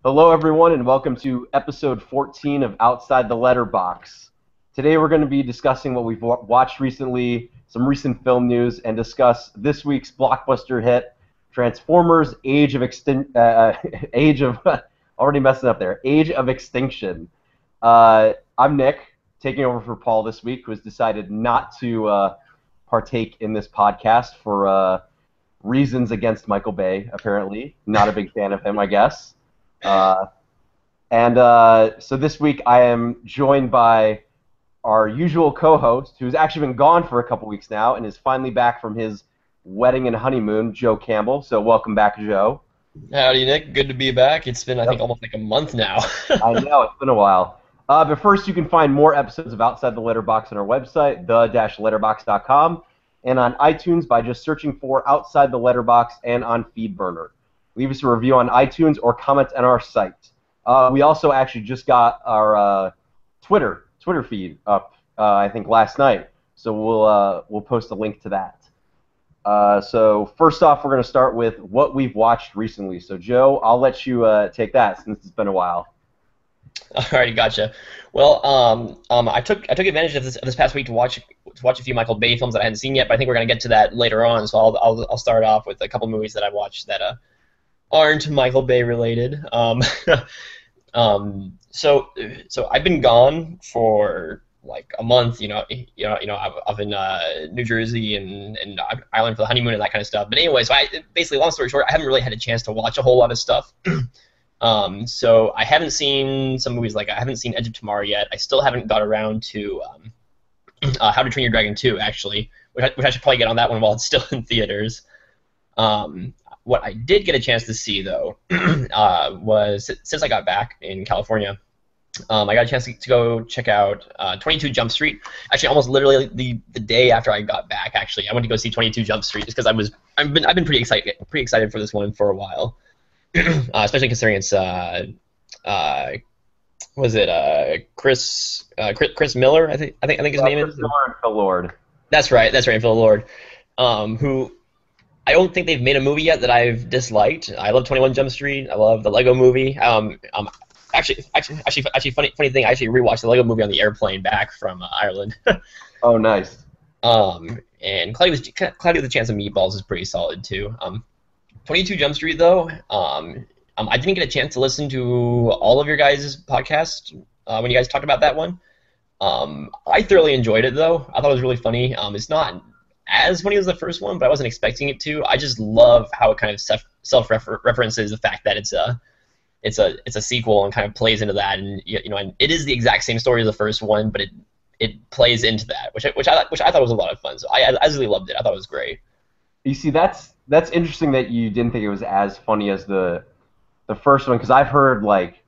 Hello, everyone, and welcome to episode 14 of Outside the Letterbox. Today, we're going to be discussing what we've watched recently, some recent film news, and discuss this week's blockbuster hit, Transformers: Age of already messing up there, Age of Extinction. I'm Nick, taking over for Paul this week, who has decided not to partake in this podcast for reasons against Michael Bay. Apparently, not a big fan of him, I guess. So this week I am joined by our usual co-host, who's actually been gone for a couple weeks now and is finally back from his wedding and honeymoon, Joe Campbell. So welcome back, Joe. Howdy, Nick. Good to be back. It's been, I think, almost like a month now. I know, it's been a while. But first, you can find more episodes of Outside the Letterbox on our website, the-letterbox.com, and on iTunes by just searching for Outside the Letterbox and on FeedBurner. Leave us a review on iTunes or comment on our site. We also actually just got our Twitter feed up, I think last night. So we'll post a link to that. So first off, we're going to start with what we've watched recently. So Joe, I'll let you take that since it's been a while. Alrighty, gotcha. Well, I took advantage of this past week to watch a few Michael Bay films that I hadn't seen yet, but I think we're going to get to that later on. So I'll start off with a couple movies that I watched that aren't Michael Bay related. So I've been gone for like a month. I've in New Jersey and Ireland for the honeymoon and that kind of stuff. But anyway, so basically, long story short, I haven't really had a chance to watch a whole lot of stuff. So I haven't seen some movies, like I haven't seen Edge of Tomorrow yet. I still haven't got around to How to Train Your Dragon 2, actually, which I should probably get on that one while it's still in theaters. What I did get a chance to see, though, was since I got back in California, I got a chance to go check out 22 Jump Street. Actually, almost literally the day after I got back, actually, I went to go see 22 Jump Street just because I've been pretty excited for this one for a while, especially considering it's Chris Miller? I think his name is. Chris Miller and Phil Lord. That's right, Phil Lord, who. I don't think they've made a movie yet that I've disliked. I love 21 Jump Street. I love the Lego Movie. Actually, funny thing. I actually rewatched the Lego Movie on the airplane back from Ireland. Oh, nice. And Cloudy with a Chance of Meatballs is pretty solid too. 22 Jump Street though. I didn't get a chance to listen to all of your guys' podcasts when you guys talked about that one. I thoroughly enjoyed it though. I thought it was really funny. It's not as funny as the first one, but I wasn't expecting it to. I just love how it kind of self-references the fact that it's a sequel and kind of plays into that, and and it is the exact same story as the first one, but it plays into that, which I thought was a lot of fun. So I really loved it. I thought it was great. You see, that's interesting that you didn't think it was as funny as the first one, because I've heard like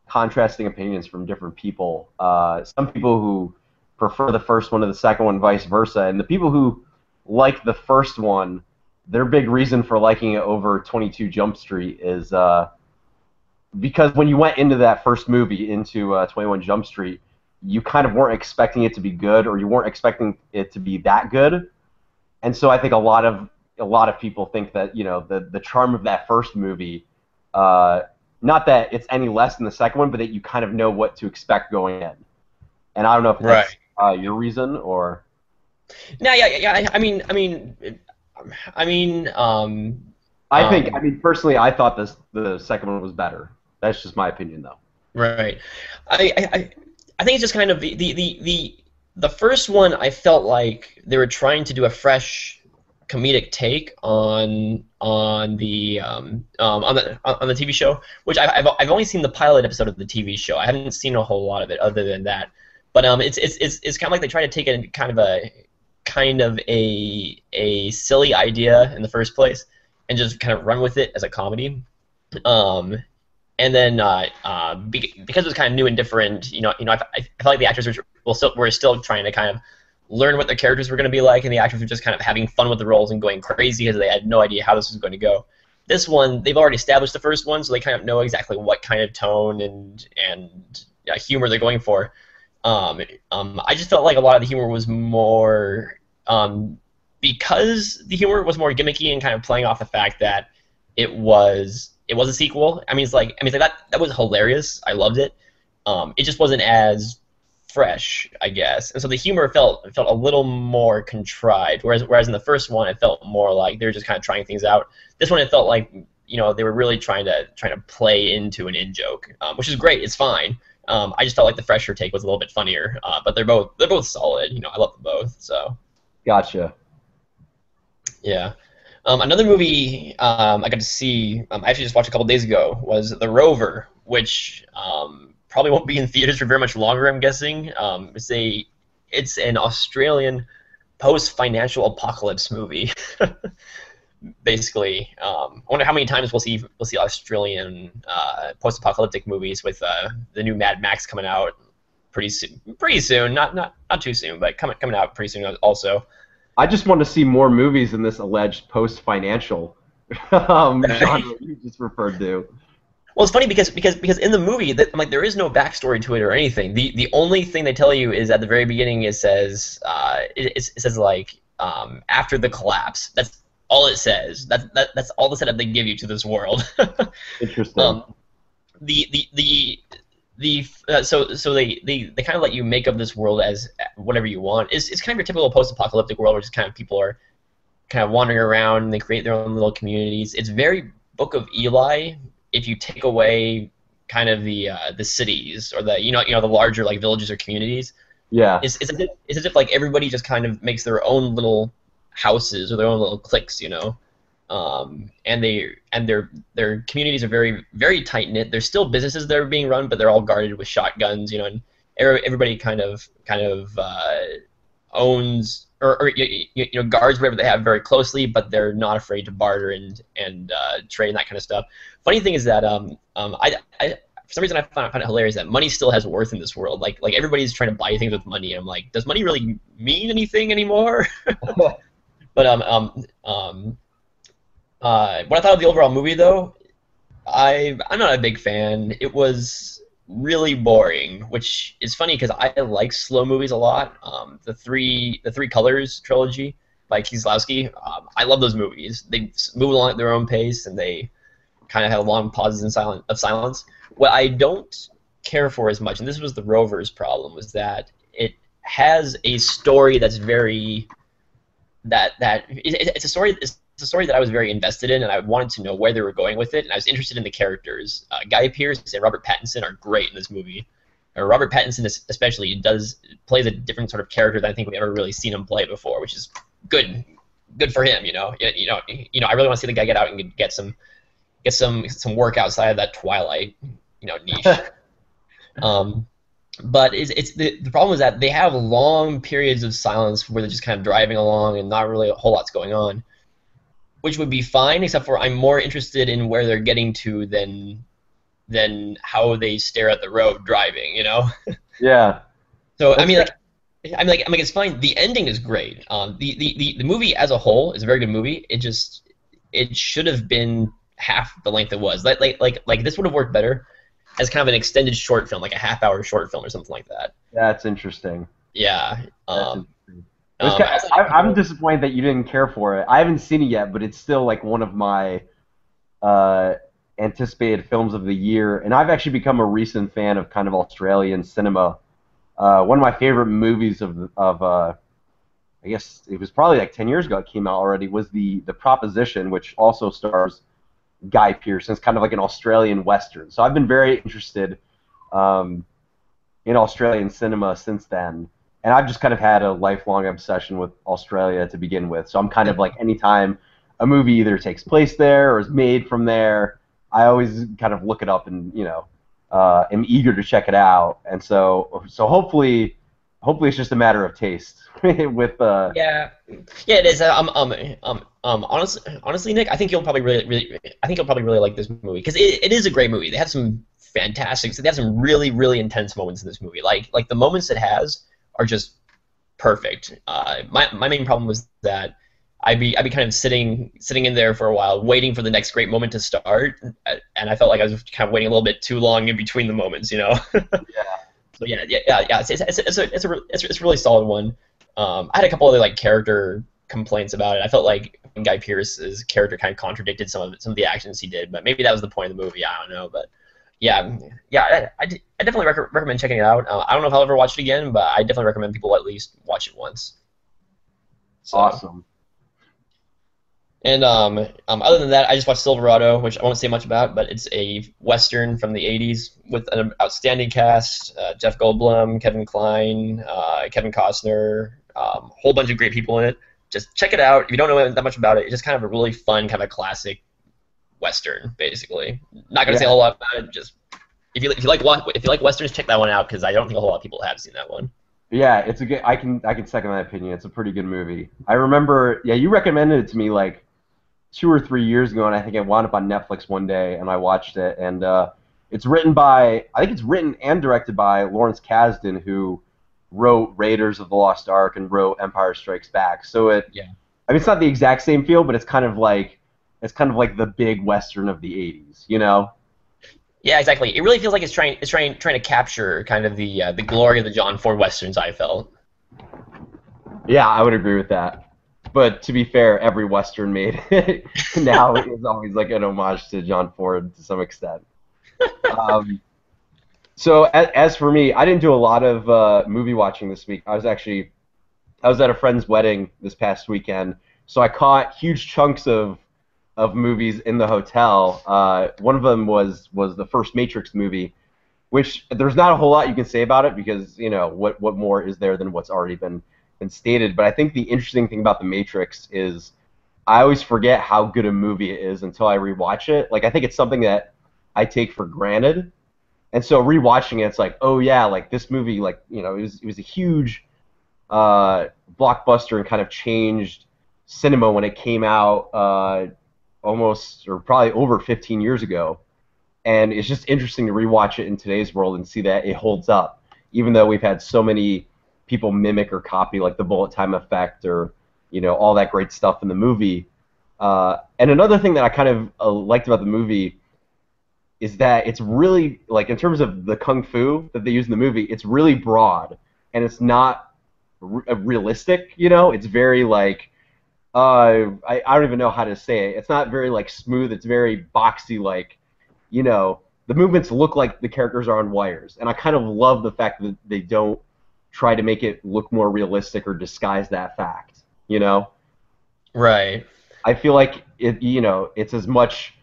contrasting opinions from different people. Some people who prefer the first one to the second one, vice versa, and the people who like the first one, their big reason for liking it over 22 Jump Street is because when you went into that first movie, into 21 Jump Street, you kind of weren't expecting it to be good, or you weren't expecting it to be that good. And so I think a lot of people think that the charm of that first movie, not that it's any less than the second one, but that you kind of know what to expect going in. And I don't know if that's your reason or. No, yeah. I mean, personally, I thought the second one was better. That's just my opinion, though. Right. I think it's just kind of the first one. I felt like they were trying to do a fresh comedic take on the TV show, which I've only seen the pilot episode of the TV show. I haven't seen a whole lot of it other than that. But it's kind of like they try to take a kind of a silly idea in the first place and just kind of run with it as a comedy. And then because it was kind of new and different, I felt like the actors were still trying to kind of learn what their characters were going to be like, and the actors were just kind of having fun with the roles and going crazy because they had no idea how this was going to go. This one, they've already established the first one, so they kind of know exactly what kind of tone and humor they're going for. I just felt like a lot of the humor was more because the humor was more gimmicky and kind of playing off the fact that it was it was a sequel. I mean, that was hilarious. I loved it. It just wasn't as fresh, I guess, and so the humor felt a little more contrived. Whereas in the first one, it felt more like they were just kind of trying things out. This one, it felt like they were really trying to play into an in joke, which is great. It's fine. I just felt like the fresher take was a little bit funnier, but they're both solid. I love them both. So Gotcha. yeah. Another movie I got to see, I actually just watched a couple days ago, was The Rover, which probably won't be in theaters for very much longer, I'm guessing. It's an Australian post-financial apocalypse movie. Basically, I wonder how many times we'll see Australian post-apocalyptic movies with the new Mad Max coming out pretty soon. Pretty soon, not too soon, but coming out pretty soon also. I just want to see more movies in this alleged post-financial genre you just referred to. Well, it's funny because in the movie, there is no backstory to it or anything. The only thing they tell you is at the very beginning it says it says like after the collapse. That's all it says. That's all the setup they give you to this world. Interesting. So they kind of let you make of this world as whatever you want. It's kind of your typical post-apocalyptic world where just kind of people are kind of wandering around and they create their own little communities. It's very Book of Eli if you take away kind of the cities or the the larger like villages or communities. Yeah. It's as if like everybody just kind of makes their own little houses or their own little cliques, and their communities are very very tight knit. There's still businesses that are being run, but they're all guarded with shotguns, and everybody kind of owns or guards whatever they have very closely, but they're not afraid to barter and trade and that kind of stuff. Funny thing is that I for some reason I find it hilarious that money still has worth in this world. Like everybody's trying to buy things with money. I'm like, does money really mean anything anymore? But what I thought of the overall movie, though, I'm not a big fan. It was really boring, which is funny because I like slow movies a lot. The Three Colors trilogy by Kieslowski, I love those movies. They move along at their own pace, and they kind of have long pauses of silence. What I don't care for as much, and this was the Rover's problem, was that it has a story that's very it's a story. It's a story that I was very invested in, and I wanted to know where they were going with it, and I was interested in the characters. Guy Pearce and Robert Pattinson are great in this movie. Robert Pattinson especially plays a different sort of character than I think we've ever really seen him play before, which is good for him. I really want to see the guy get out and get some work outside of that Twilight niche. But the problem is that they have long periods of silence where they're just kind of driving along and not really a whole lot's going on, which would be fine, except for I'm more interested in where they're getting to than how they stare at the road driving. Yeah. So I mean, it's fine. The ending is great. The movie as a whole is a very good movie. It should have been half the length it was. Like this would have worked better as kind of an extended short film, like a half-hour short film or something like that. That's interesting. Yeah. I'm disappointed that you didn't care for it. I haven't seen it yet, but it's still like one of my anticipated films of the year, and I've actually become a recent fan of kind of Australian cinema. One of my favorite movies of I guess it was probably like 10 years ago it came out already, was the Proposition, which also stars Guy Pearce. It's kind of like an Australian Western. So I've been very interested in Australian cinema since then. And I've just kind of had a lifelong obsession with Australia to begin with. So I'm kind of like, anytime a movie either takes place there or is made from there, I always kind of look it up and, am eager to check it out. And so hopefully it's just a matter of taste with Yeah, it is. Honestly, Nick, I think you'll probably really like this movie because it is a great movie. They have some really really intense moments in this movie. Like the moments it has are just perfect. My main problem was that I'd be kind of sitting in there for a while, waiting for the next great moment to start, and I felt like I was kind of waiting a little bit too long in between the moments, Yeah. So yeah. It's a really solid one. I had a couple other like character complaints about it. I felt like Guy Pearce's character kind of contradicted some of the actions he did, but maybe that was the point of the movie. I don't know, but yeah, yeah, I definitely recommend checking it out. I don't know if I'll ever watch it again, but I definitely recommend people at least watch it once. So. Awesome. And other than that, I just watched Silverado, which I won't say much about, but it's a western from the '80s with an outstanding cast: Jeff Goldblum, Kevin Kline, Kevin Costner, whole bunch of great people in it. Just check it out. If you don't know that much about it, it's just kind of a really fun, kind of classic western, basically. Not gonna say a Yeah. whole lot about it. Just if you like westerns, check that one out because I don't think a whole lot of people have seen that one. Yeah, it's a good. I can second that opinion. It's a pretty good movie. I remember. Yeah, you recommended it to me like 2 or 3 years ago, and I think it wound up on Netflix one day, and I watched it. And it's written by. I think it's written and directed by Lawrence Kasdan, who wrote Raiders of the Lost Ark and wrote Empire Strikes Back. So Yeah. I mean, it's not the exact same feel, but it's kind of like the big western of the '80s. You know? Yeah, exactly. It really feels like it's trying to capture kind of the glory of the John Ford westerns. I felt. Yeah, I would agree with that. But to be fair, every western made now is always like an homage to John Ford to some extent. Um, so as for me, I didn't do a lot of movie watching this week. I was at a friend's wedding this past weekend, so I caught huge chunks of movies in the hotel. One of them was the first Matrix movie, which there's not a whole lot you can say about it because what more is there than what's already been stated. But I think the interesting thing about the Matrix is I always forget how good a movie it is until I rewatch it. Like I think it's something that I take for granted, and so rewatching it, it's like, oh yeah, like this movie, like it was a huge blockbuster and kind of changed cinema when it came out almost or probably over 15 years ago. And it's just interesting to rewatch it in today's world and see that it holds up, even though we've had so many people mimic or copy like the bullet time effect or all that great stuff in the movie. And another thing that I kind of liked about the movie is that it's really like in terms of the kung fu that they use in the movie, it's really broad and it's not realistic. It's very like I don't even know how to say it. It's not very like smooth. It's very boxy. Like the movements look like the characters are on wires, and I kind of love the fact that they don't try to make it look more realistic or disguise that fact. Right. I feel like it's as much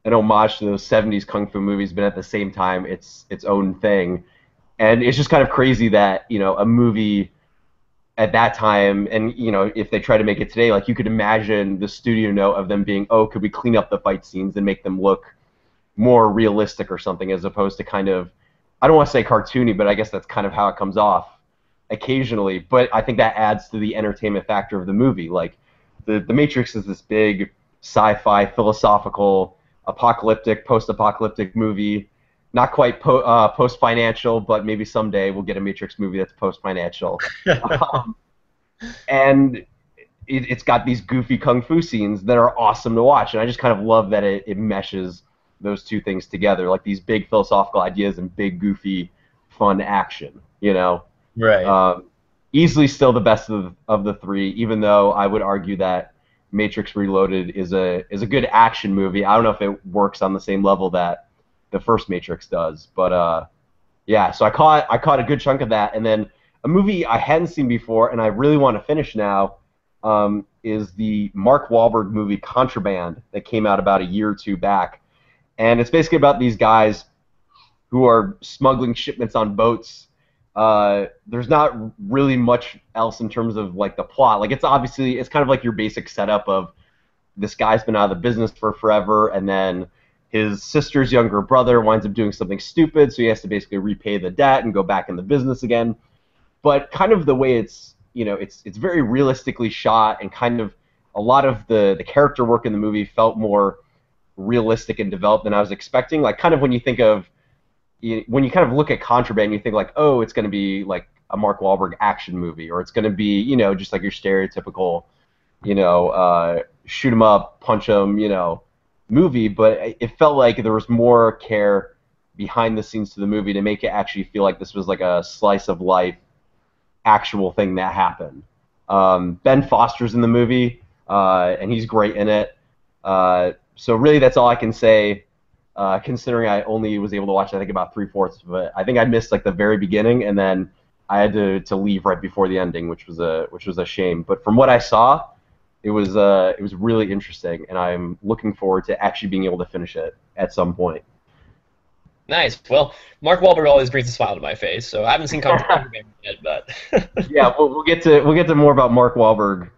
an homage to those '70s kung fu movies, but at the same time, it's its own thing, and it's just kind of crazy that a movie at that time, and if they try to make it today, like you could imagine the studio note of them being, oh, could we clean up the fight scenes and make them look more realistic or something, as opposed to kind of, I don't want to say cartoony, but I guess that's kind of how it comes off occasionally. But I think that adds to the entertainment factor of the movie. Like the Matrix is this big sci-fi, philosophical, apocalyptic, post-apocalyptic movie. Not quite post-financial, but maybe someday we'll get a Matrix movie that's post-financial. um, and it's got these goofy kung fu scenes that are awesome to watch, and I just kind of love that it meshes those two things together, like these big philosophical ideas and big goofy fun action. Right. Easily still the best of the three, even though I would argue that Matrix Reloaded is a good action movie. I don't know if it works on the same level that the first Matrix does, but yeah. So I caught a good chunk of that, and then a movie I hadn't seen before, and I really want to finish now, is the Mark Wahlberg movie Contraband that came out about a year or two back, and it's basically about these guys who are smuggling shipments on boats. There's not really much else in terms of like the plot. Like it's kind of like your basic setup of this guy's been out of the business for forever, and then his sister's younger brother winds up doing something stupid, so he has to basically repay the debt and go back in the business again. But kind of the way it's very realistically shot, and kind of a lot of the character work in the movie felt more realistic and developed than I was expecting. Like kind of when you think of when you kind of look at Contraband, you think like, oh, it's going to be like a Mark Wahlberg action movie, or it's going to be just like your stereotypical shoot 'em up, punch 'em, movie. But it felt like there was more care behind the scenes to the movie to make it actually feel like this was like a slice of life actual thing that happened. Ben Foster's in the movie, and he's great in it. So really, that's all I can say. Considering I only was able to watch, I think, about three-fourths of it. I think I missed like the very beginning, and then I had to leave right before the ending, which was a shame. But from what I saw, it was really interesting, and I'm looking forward to actually being able to finish it at some point. Nice. Well, Mark Wahlberg always brings a smile to my face, so I haven't seen Contraband yet, but Yeah, we'll get to more about Mark Wahlberg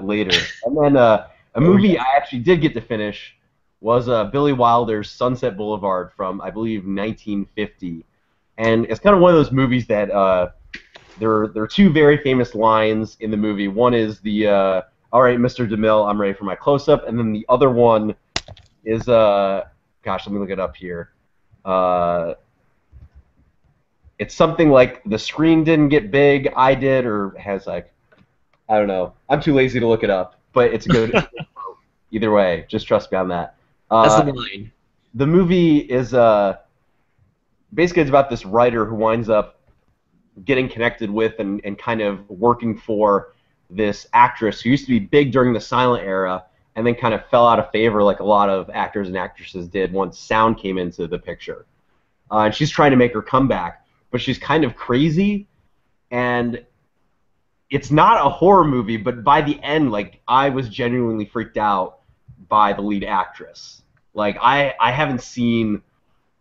later, and then a oh movie yeah. I actually did get to finish was Billy Wilder's Sunset Boulevard from I believe 1950, and it's kind of one of those movies that there are two very famous lines in the movie. One is the "All right, Mr. DeMille, I'm ready for my close up," and then the other one is gosh, let me look it up here. Uh, it's something like the screen didn't get big, I did, or has like I don't know. I'm too lazy to look it up, but it's a good quote. Either way. Just trust me on that. That's the Uh, line. the movie is basically it's about this writer who winds up getting connected with and kind of working for this actress who used to be big during the silent era and then kind of fell out of favor like a lot of actors and actresses did once sound came into the picture. And she's trying to make her comeback, but she's kind of crazy and it's not a horror movie, but by the end, like I was genuinely freaked out by the lead actress. Like I haven't seen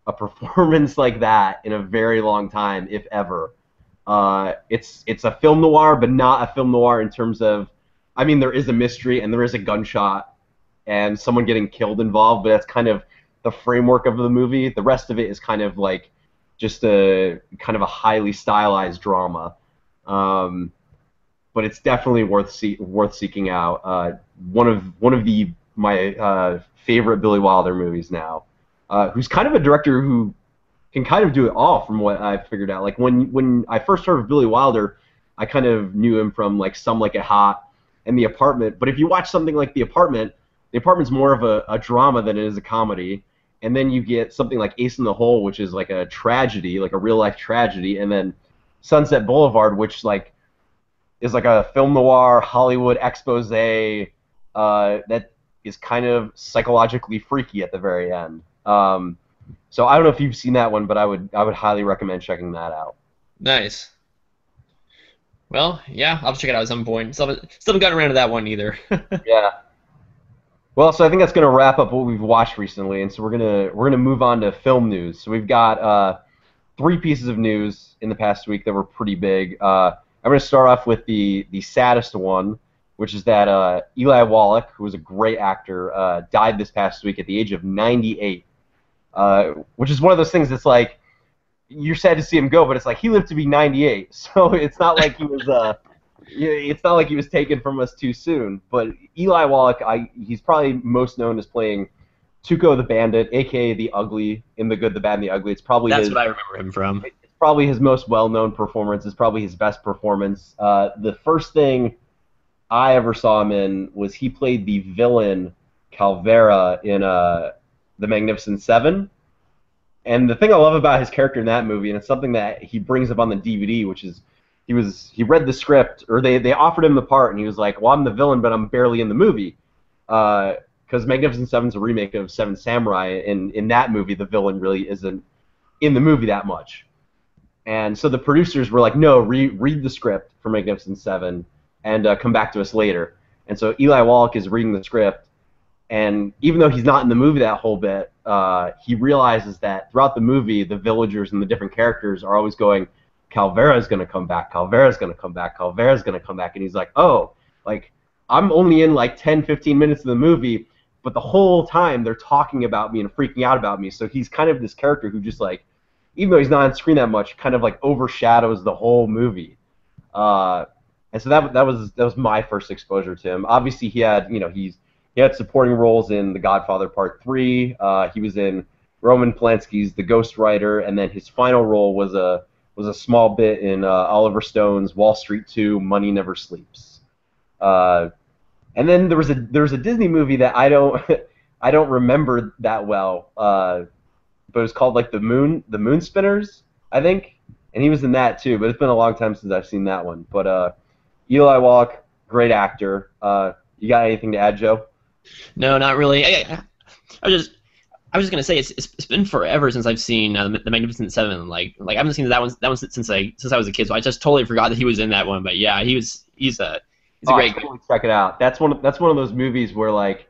a performance like that in a very long time, if ever. It's a film noir, but not a film noir in terms of, I mean, there is a mystery and there is a gunshot and someone getting killed involved, but that's kind of the framework of the movie. The rest of it is kind of like just a kind of a highly stylized drama. Um, but it's definitely worth seeking out. One of the my favorite Billy Wilder movies now. Who's kind of a director who can kind of do it all from what I've figured out. Like when I first heard of Billy Wilder, I kind of knew him from like Some Like It Hot and The Apartment. But if you watch something like The Apartment's more of a drama than it is a comedy. And then you get something like Ace in the Hole, which is like a tragedy, like a real life tragedy, and then Sunset Boulevard, which like is like a film noir Hollywood expose that is kind of psychologically freaky at the very end. So I don't know if you've seen that one, but I would highly recommend checking that out. Nice. Well, yeah, I'll check it out at some point. Still haven't gotten around to that one either. Yeah. Well, so I think that's going to wrap up what we've watched recently, and so we're gonna move on to film news. So we've got three pieces of news in the past week that were pretty big. I'm going to start off with the saddest one, which is that Eli Wallach, who was a great actor, died this past week at the age of 98. Which is one of those things that's like you're sad to see him go, but it's like he lived to be 98, so it's not like he was it's not like he was taken from us too soon. But Eli Wallach, he's probably most known as playing Tuco the Bandit, aka the Ugly in The Good, the Bad, and the Ugly. It's probably That's his what I remember him from. it's probably his most well-known performance. It's probably his best performance. The first thing I ever saw him in was he played the villain Calvera in The Magnificent Seven. And the thing I love about his character in that movie, and it's something that he brings up on the DVD, which is he read the script, or they offered him the part, and he was like, "Well, I'm the villain, but I'm barely in the movie," because Magnificent Seven's a remake of Seven Samurai, and in that movie, the villain really isn't in the movie that much. And so the producers were like, "No, read the script for Magnificent Seven, and come back to us later." And so Eli Wallach is reading the script, and even though he's not in the movie that whole bit, he realizes that throughout the movie, the villagers and the different characters are always going, Calvera's going to come back, Calvera's going to come back, Calvera's going to come back. And he's like, oh, like, I'm only in like 10, 15 minutes of the movie, but the whole time they're talking about me and freaking out about me. So he's kind of this character who just like, even though he's not on screen that much, kind of like overshadows the whole movie. Uh, and so that was my first exposure to him. Obviously, he had supporting roles in The Godfather Part 3. He was in Roman Polanski's The Ghostwriter, and then his final role was a small bit in Oliver Stone's Wall Street 2, Money Never Sleeps. And then there was a Disney movie that I don't I don't remember that well, but it was called like the Moon Spinners, I think, and he was in that too. But it's been a long time since I've seen that one. But Eli Wallach, great actor. You got anything to add, Joe? No, not really. I was just I was just gonna say it's been forever since I've seen the Magnificent Seven. Like I haven't seen that one since I was a kid. So I just totally forgot that he was in that one. But yeah, he's a Oh, great. totally check it out. That's one of those movies where like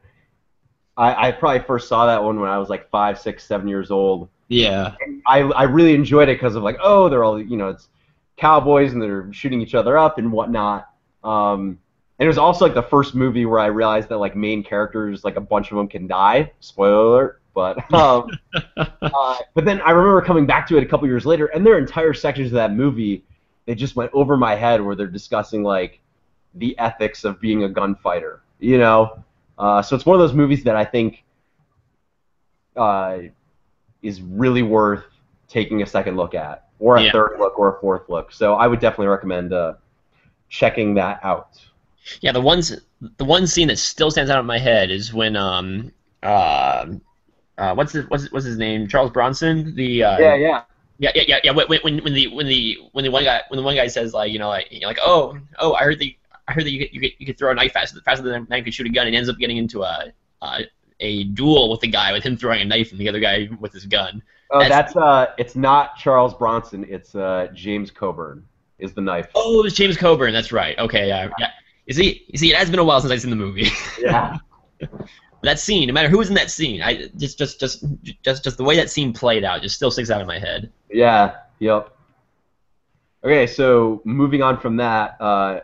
I probably first saw that one when I was like 5, 6, 7 years old. Yeah. I really enjoyed it because of like, oh, they're all, it's cowboys and they're shooting each other up and whatnot. And it was also like the first movie where I realized that like main characters, like a bunch of them can die. Spoiler alert. But then I remember coming back to it a couple years later, and there are entire sections of that movie that just went over my head where they're discussing like the ethics of being a gunfighter. So it's one of those movies that I think uh, is really worth taking a second look at, or a Yeah. third look, or a fourth look. So I would definitely recommend checking that out. Yeah, the one scene that still stands out in my head is when what's his name, Charles Bronson, the Yeah, yeah. yeah when the one guy says like oh I heard that you could throw a knife faster than a man could shoot a gun, and ends up getting into a duel with the guy with him throwing a knife and the other guy with his gun. Oh, That's it's not Charles Bronson. It's James Coburn is the knife. Oh, it was James Coburn. That's right. Okay, yeah. You see, it has been a while since I've seen the movie. Yeah. That scene, no matter who was in that scene, I just the way that scene played out just still sticks out in my head. Yeah. Yep. Okay, so moving on from that, a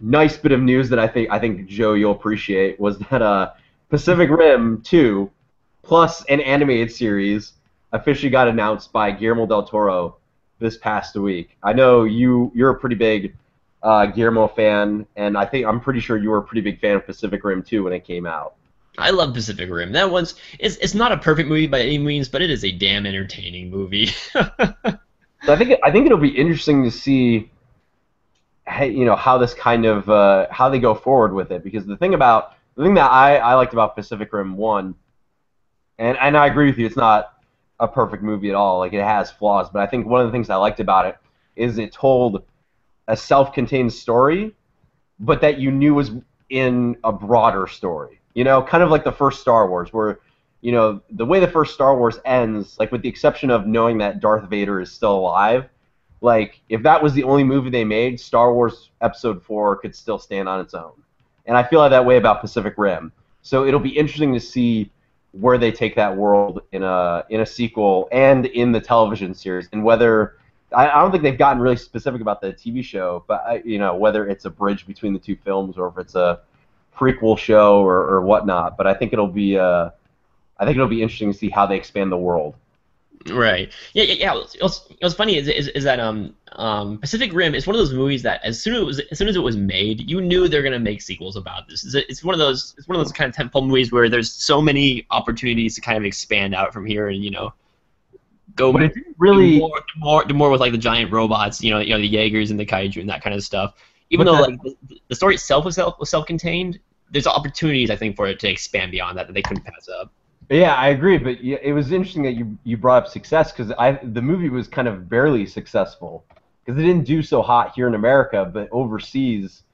nice bit of news that I think Joe you'll appreciate was that Pacific Rim 2 plus an animated series officially got announced by Guillermo del Toro this past week. I know you're a pretty big Guillermo fan, and I'm pretty sure you were a pretty big fan of Pacific Rim 2 when it came out. I love Pacific Rim. That one's it's not a perfect movie by any means, but it is a damn entertaining movie. So I think it'll be interesting to see, how this kind of how they go forward with it, because the thing that I liked about Pacific Rim 1, and I agree with you, it's not a perfect movie at all. Like, it has flaws, but I think one of the things I liked about it is it told a self-contained story, but that you knew was in a broader story. Kind of like the first Star Wars, where the way the first Star Wars ends, like with the exception of knowing that Darth Vader is still alive, like if that was the only movie they made, Star Wars Episode 4 could still stand on its own. And I feel like that way about Pacific Rim. So it'll be interesting to see where they take that world in a sequel and in the television series, and whether I don't think they've gotten really specific about the TV show, but whether it's a bridge between the two films or if it's a prequel show or whatnot. But I think it'll be interesting to see how they expand the world. Right. Yeah. What's funny is that Pacific Rim is one of those movies that as soon as it was made, you knew they're gonna make sequels about this. It's one of those kind of tentpole movies where there's so many opportunities to kind of expand out from here and go But it didn't really. do more with like the giant robots, the Jaegers and the kaiju and that kind of stuff. Even But though that, like the story itself was self-contained, there's opportunities I think for it to expand beyond that they couldn't pass up. Yeah, I agree, but it was interesting that you brought up success, because the movie was kind of barely successful because it didn't do so hot here in America, but overseas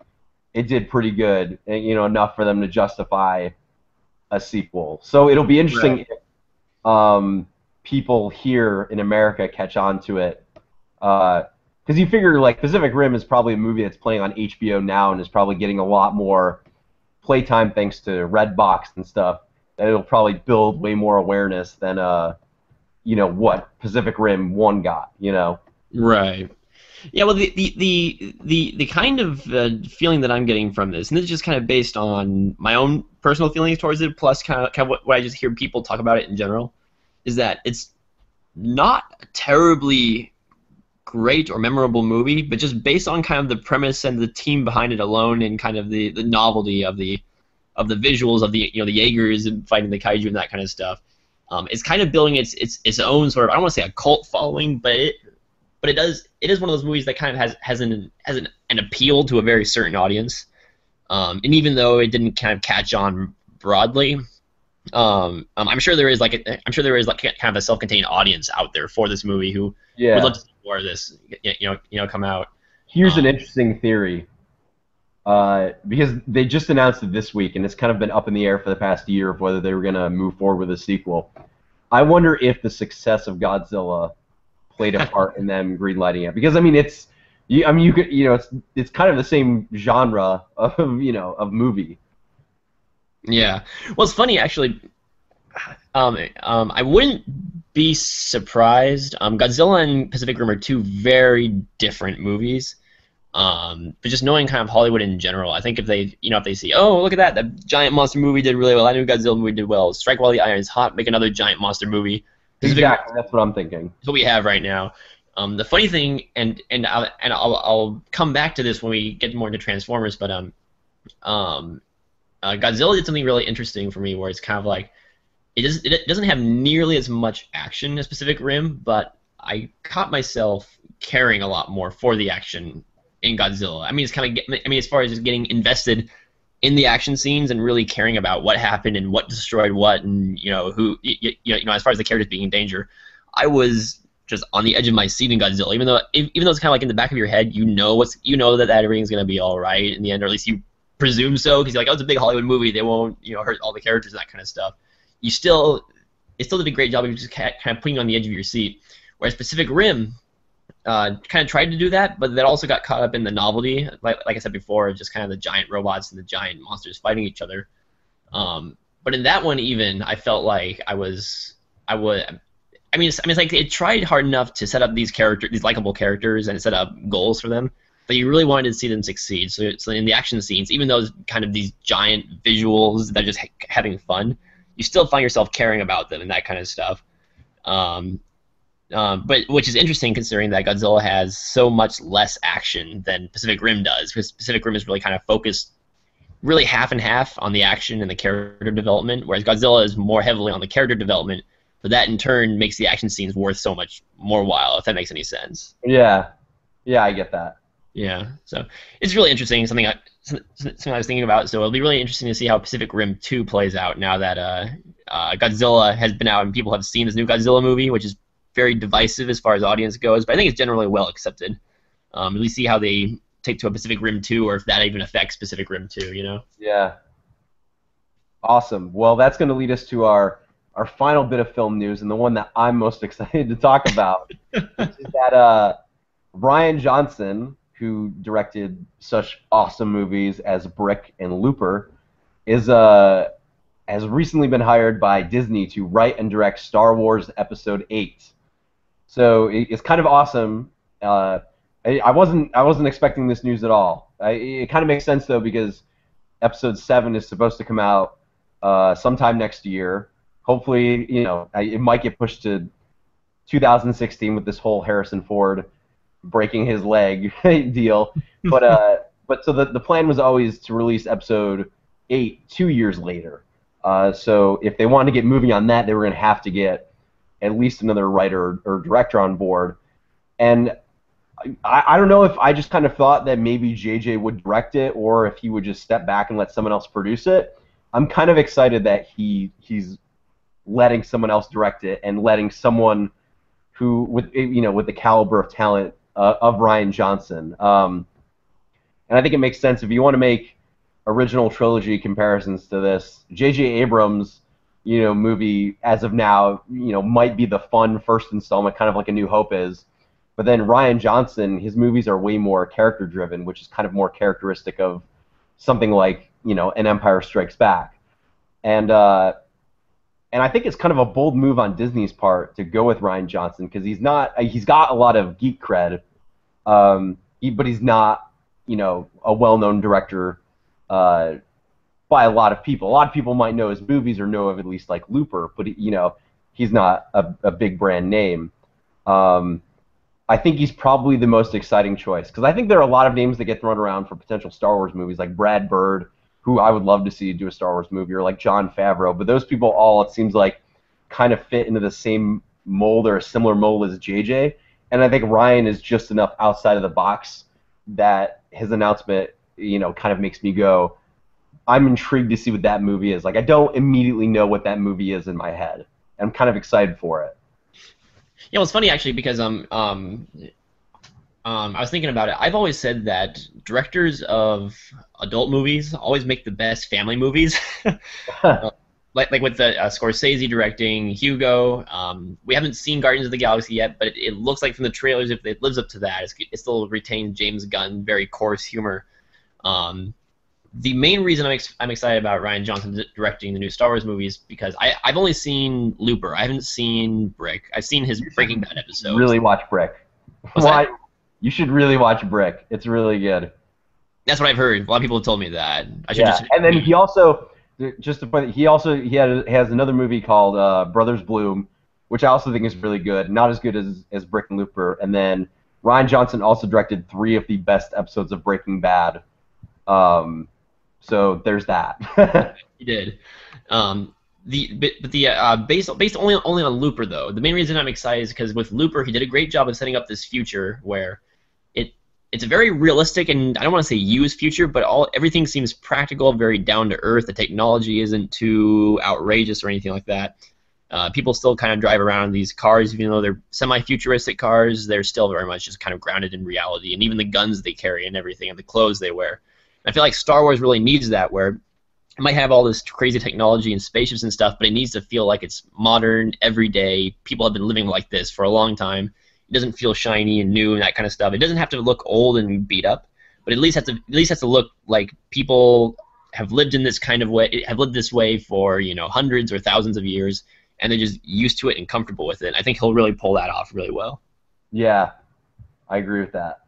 it did pretty good, and enough for them to justify a sequel. So it'll be interesting Right. if people here in America catch on to it, because you figure like Pacific Rim is probably a movie that's playing on HBO now and is probably getting a lot more playtime thanks to Redbox and stuff. That it'll probably build way more awareness than what Pacific Rim 1 got. Right. Yeah, well, the kind of feeling that I'm getting from this, and this is just kind of based on my own personal feelings towards it, plus kind of what I just hear people talk about it in general, is that it's not a terribly great or memorable movie, but just based on kind of the premise and the team behind it alone, and kind of the novelty of the visuals of the the Jaegers and fighting the kaiju and that kind of stuff. It's kind of building its own sort of, I don't want to say a cult following, but it is one of those movies that kind of has an appeal to a very certain audience. And even though it didn't kind of catch on broadly, I'm sure there is like kind of a self-contained audience out there for this movie who would Yeah. love to see more of this come out. Here's an Um, interesting theory. because they just announced it this week, and it's kind of been up in the air for the past year of whether they were going to move forward with a sequel. I wonder if the success of Godzilla played a part in them greenlighting it, because I mean it's, I mean you could, it's kind of the same genre of of movie. Yeah. Well, it's funny actually. I wouldn't be surprised. Godzilla and Pacific Rim are two very different movies. But just knowing kind of Hollywood in general, I think if they, if they see, oh, look at that, that giant monster movie did really well, that new Godzilla movie did well, strike while the iron's hot, make another giant monster movie. Pacific Rim Exactly, that's what I'm thinking. is what we have right now. The funny thing, I'll come back to this when we get more into Transformers, but Godzilla did something really interesting for me, where it's kind of like it doesn't have nearly as much action as Pacific Rim, but I caught myself caring a lot more for the action in Godzilla. I mean, it's kind of, I mean, as far as just getting invested in the action scenes and really caring about what happened and what destroyed what, and who, as far as the characters being in danger, I was just on the edge of my seat in Godzilla. Even though it's kind of like in the back of your head, that everything's gonna be all right in the end, or at least you presume so, because you're like, oh, it's a big Hollywood movie, they won't hurt all the characters and that kind of stuff. It still did a great job of just kind of putting you on the edge of your seat. Whereas Pacific Rim kind of tried to do that, but that also got caught up in the novelty, like I said before, just kind of the giant robots and the giant monsters fighting each other. But in that one, even I felt like I would. I mean, it's like it tried hard enough to set up these likable characters, and set up goals for them, but you really wanted to see them succeed. So in the action scenes, even though it's kind of these giant visuals that are just having fun, you still find yourself caring about them and that kind of stuff. But which is interesting considering that Godzilla has so much less action than Pacific Rim does, because Pacific Rim is really kind of focused, really half and half on the action and the character development, whereas Godzilla is more heavily on the character development. But that in turn makes the action scenes worth so much more while, if that makes any sense. Yeah, yeah, I get that. Yeah, so it's really interesting. Something I was thinking about. So it'll be really interesting to see how Pacific Rim 2 plays out now that Godzilla has been out and people have seen this new Godzilla movie, which is very divisive as far as audience goes, but I think it's generally well accepted. At least see how they take to a Pacific Rim 2, or if that even affects Pacific Rim 2. Yeah, awesome. Well, that's going to lead us to our final bit of film news, and the one that I'm most excited to talk about, which is that Rian Johnson, who directed such awesome movies as Brick and Looper, has recently been hired by Disney to write and direct Star Wars Episode 8. So it's kind of awesome. I wasn't expecting this news at all. It kind of makes sense though, because Episode 7 is supposed to come out sometime next year. Hopefully, it might get pushed to 2016 with this whole Harrison Ford breaking his leg deal. But so the plan was always to release Episode 8 2 years later. So if they wanted to get moving on that, they were going to have to get at least another writer or director on board. And I don't know if I just kind of thought that maybe JJ would direct it, or if he would just step back and let someone else produce it. I'm kind of excited that he's letting someone else direct it, and letting someone who with the caliber of talent of Rian Johnson. And I think it makes sense if you want to make original trilogy comparisons to this. J.J. Abrams, movie as of now, might be the fun first installment, kind of like A New Hope is. But then Rian Johnson, his movies are way more character driven, which is kind of more characteristic of something like An Empire Strikes Back. And I think it's kind of a bold move on Disney's part to go with Rian Johnson, because he's got a lot of geek cred, but he's not a well-known director by a lot of people. A lot of people might know his movies or know of at least like Looper, but he's not a big brand name. I think he's probably the most exciting choice, because I think there are a lot of names that get thrown around for potential Star Wars movies, like Brad Bird, who I would love to see do a Star Wars movie, or like Jon Favreau. But those people all, it seems like, kind of fit into the same mold or a similar mold as JJ. And I think Ryan is just enough outside of the box that his announcement, kind of makes me go, I'm intrigued to see what that movie is. Like, I don't immediately know what that movie is in my head. I'm kind of excited for it. Yeah, well, it's funny actually, because I was thinking about it. I've always said that directors of adult movies always make the best family movies. Like with the Scorsese directing Hugo. We haven't seen Guardians of the Galaxy yet, but it looks like from the trailers, if it lives up to that, it still retains James Gunn very coarse humor. Um, the main reason I'm excited about Ryan Johnson directing the new Star Wars movies because I've only seen Looper. I haven't seen Brick. I've seen his Breaking Bad episodes. Really watch Brick. What's that? Why? You should really watch Brick. It's really good. That's what I've heard. A lot of people have told me that. I should Yeah, just. and then he also, just to point, he has another movie called Brothers Bloom, which I also think is really good. Not as good as Brick and Looper. And then Ryan Johnson also directed 3 of the best episodes of Breaking Bad. So there's that. He did. Based only on Looper though. The main reason I'm excited is because with Looper he did a great job of setting up this future where it's a very realistic and I don't want to say used future, but everything seems practical, very down to earth. The technology isn't too outrageous or anything like that. People still kind of drive around in these cars, even though they're semi-futuristic cars. They're still very much just kind of grounded in reality, and even the guns they carry and everything, and the clothes they wear. I feel like Star Wars really needs that, where it might have all this crazy technology and spaceships and stuff, but it needs to feel like it's modern, everyday. People have been living like this for a long time. It doesn't feel shiny and new and that kind of stuff. It doesn't have to look old and beat up, but at least has to look like people have lived in this kind of way, have lived this way for hundreds or thousands of years, and they're just used to it and comfortable with it. I think he'll really pull that off really well. Yeah, I agree with that.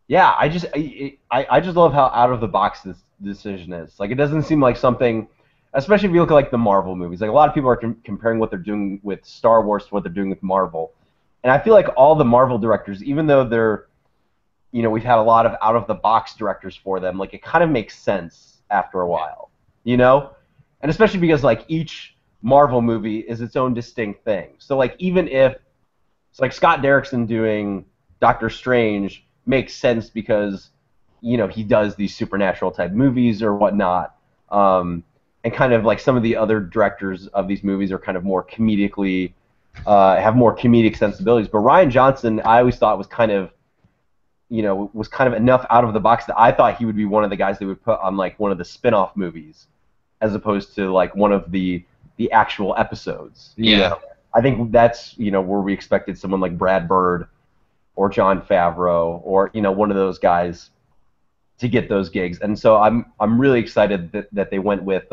Yeah, I just love how out of the box this decision is. Like, it doesn't seem like something, especially if you look at like the Marvel movies. Like, a lot of people are comparing what they're doing with Star Wars to what they're doing with Marvel, and I feel like all the Marvel directors, even though we've had a lot of out of the box directors for them, like it kind of makes sense after a while, and especially because like each Marvel movie is its own distinct thing. So like even if it's like Scott Derrickson doing Doctor Strange makes sense because he does these supernatural type movies or whatnot, and kind of like some of the other directors of these movies are kind of more comedically have more comedic sensibilities. But Ryan Johnson, I always thought was kind of enough out of the box that I thought he would be one of the guys they would put on like one of the spin-off movies as opposed to like one of the actual episodes. Yeah. I think that's where we expected someone like Brad Bird or Jon Favreau or one of those guys to get those gigs. And so I'm really excited that they went with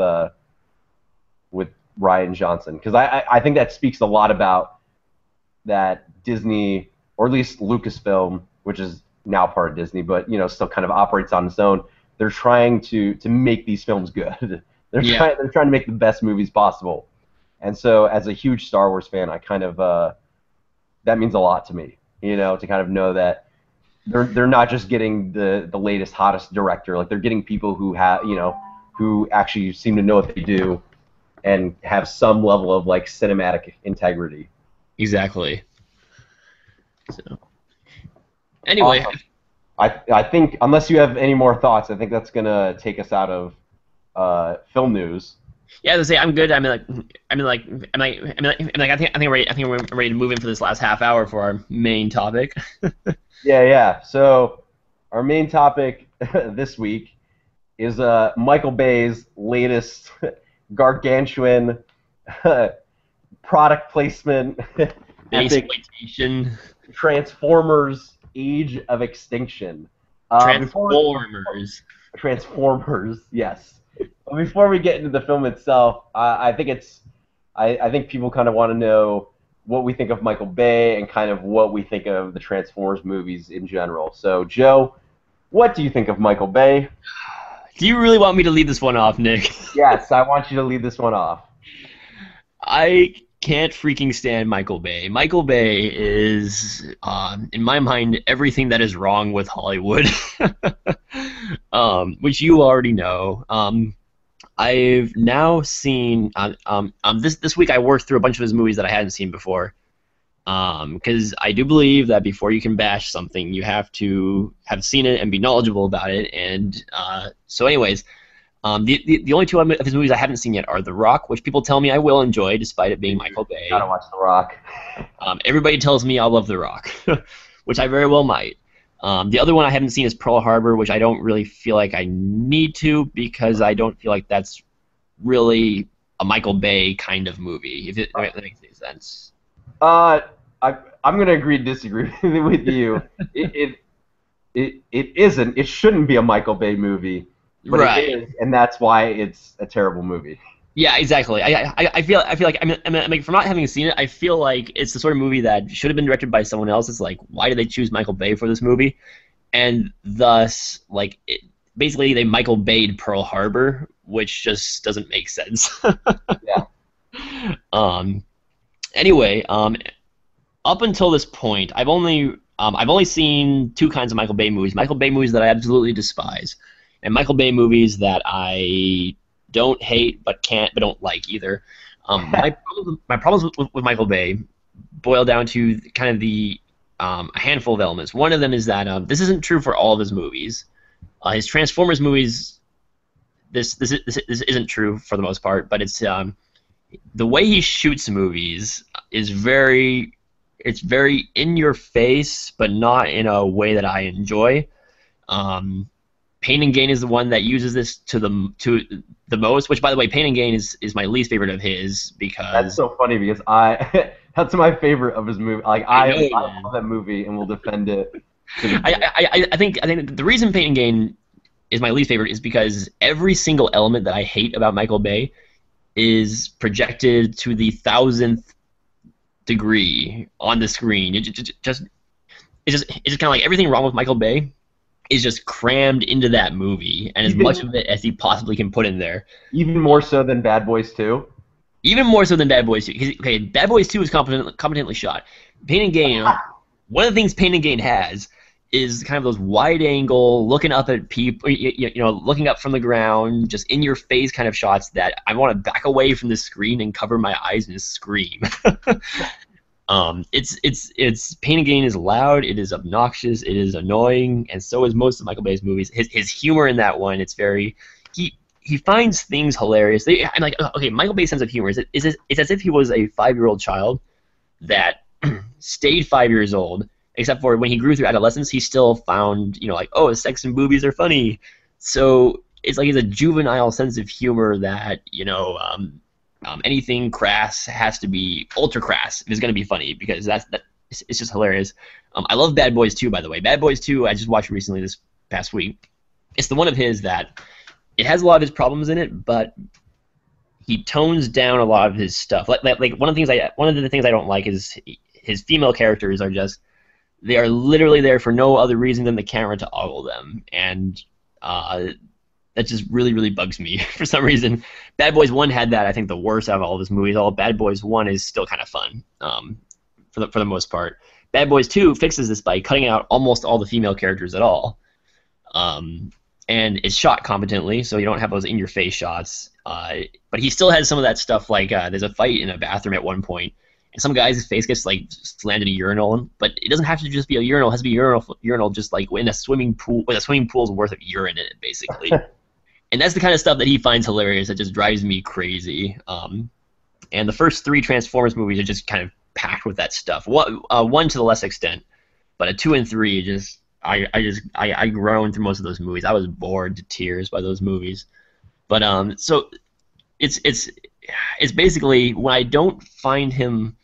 Ryan Johnson, because I think that speaks a lot about that Disney, or at least Lucasfilm, which is now part of Disney, but still kind of operates on its own. They're trying to make these films good. They're trying to make the best movies possible. And so as a huge Star Wars fan, I kind of that means a lot to me, to kind of know that they're not just getting the latest hottest director, like they're getting people who have who actually seem to know what they do and have some level of like cinematic integrity. Exactly. So anyway, I think unless you have any more thoughts, I think that's gonna take us out of film news. Yeah, as I say, I'm good. I think we're ready to move in for this last half hour for our main topic. Yeah. So our main topic this week is Michael Bay's latest gargantuan product placement Exploitation. Transformers: Age of Extinction. Transformers, yes. But before we get into the film itself, I think people kind of want to know what we think of Michael Bay and kind of what we think of the Transformers movies in general. So, Joe, what do you think of Michael Bay? Do you really want me to lead this one off, Nick? Yes, I want you to lead this one off. I can't freaking stand Michael Bay. Michael Bay is, in my mind, everything that is wrong with Hollywood, which you already know. I've now seen this week. I worked through a bunch of his movies that I hadn't seen before, because I do believe that before you can bash something, you have to have seen it and be knowledgeable about it. And so, anyways. The only two of his movies I haven't seen yet are The Rock, which people tell me I will enjoy despite it being Michael Bay. Gotta watch The Rock. Everybody tells me I love The Rock, which I very well might. The other one I haven't seen is Pearl Harbor, which I don't really feel like I need to because I don't feel like that's really a Michael Bay kind of movie, if that makes any sense. Uh, I'm gonna agree to disagree with you. It, it isn't. It shouldn't be a Michael Bay movie, but it Right. is, and that's why it's a terrible movie. Yeah, exactly. I feel like I mean, from not having seen it, I feel like it's the sort of movie that should have been directed by someone else. It's like, why did they choose Michael Bay for this movie? And thus, like, basically they Michael Bay'd Pearl Harbor, which just doesn't make sense. Yeah. um. Anyway, up until this point, I've only seen two kinds of Michael Bay movies. Michael Bay movies that I absolutely despise, and Michael Bay movies that I don't hate but don't like either. My problems with Michael Bay boil down to kind of the a handful of elements. One of them is that this isn't true for all of his movies. His Transformers movies, this isn't true for the most part, but it's the way he shoots movies is very in your face, but not in a way that I enjoy. Um, Pain and Gain is the one that uses this to the most. Which, by the way, Pain and Gain is my least favorite of his That's because so funny because I that's my favorite of his movie. Like I I know, love man. that movie and will defend it to the I, day. I think the reason Pain and Gain is my least favorite is because every single element that I hate about Michael Bay is projected to the thousandth degree on the screen. It's just kind of like everything wrong with Michael Bay is just crammed into that movie, and as much Even of it as he possibly can put in there. even more so than Bad Boys 2. Even more so than Bad Boys 2. Okay, Bad Boys 2 is competently shot. Pain and Gain, one of the things Pain and Gain has is kind of those wide angle, looking up at people, looking up from the ground, just in your face kind of shots that I want to back away from the screen and cover my eyes and scream. It's Pain and Gain is loud, it is obnoxious, it is annoying, and so is most of Michael Bay's movies. His humor in that one, it's very he finds things hilarious. I'm like, okay, Michael Bay's sense of humor it's as if he was a 5-year-old child that stayed 5 years old, except for when he grew through adolescence, he still found, like, oh, sex and boobies are funny. So it's like it's a juvenile sense of humor that, anything crass has to be ultra crass if it's going to be funny because it's just hilarious. I love Bad Boys 2, by the way. Bad Boys 2, I just watched recently this past week. It's the one of his that it has a lot of his problems in it, but he tones down a lot of his stuff. Like one of the things I don't like is his female characters are just they are literally there for no other reason than the camera to ogle them, and that just really really bugs me for some reason. Bad Boys 1 had that, I think, the worst out of all of his movies. All Bad Boys 1 is still kind of fun, for the most part. Bad Boys 2 fixes this by cutting out almost all the female characters at all. And it's shot competently, so you don't have those in-your-face shots. But he still has some of that stuff, like there's a fight in a bathroom at one point, and some guy's face gets like slammed in a urinal, but it doesn't have to just be a urinal. It has to be urinal just like in a swimming pool with a swimming pool's worth of urine in it, basically. And that's the kind of stuff that he finds hilarious. That just drives me crazy. And the first 3 Transformers movies are just kind of packed with that stuff. One to the less extent, but a 2 and 3 just I groaned through most of those movies. I was bored to tears by those movies. But so it's basically when I don't find him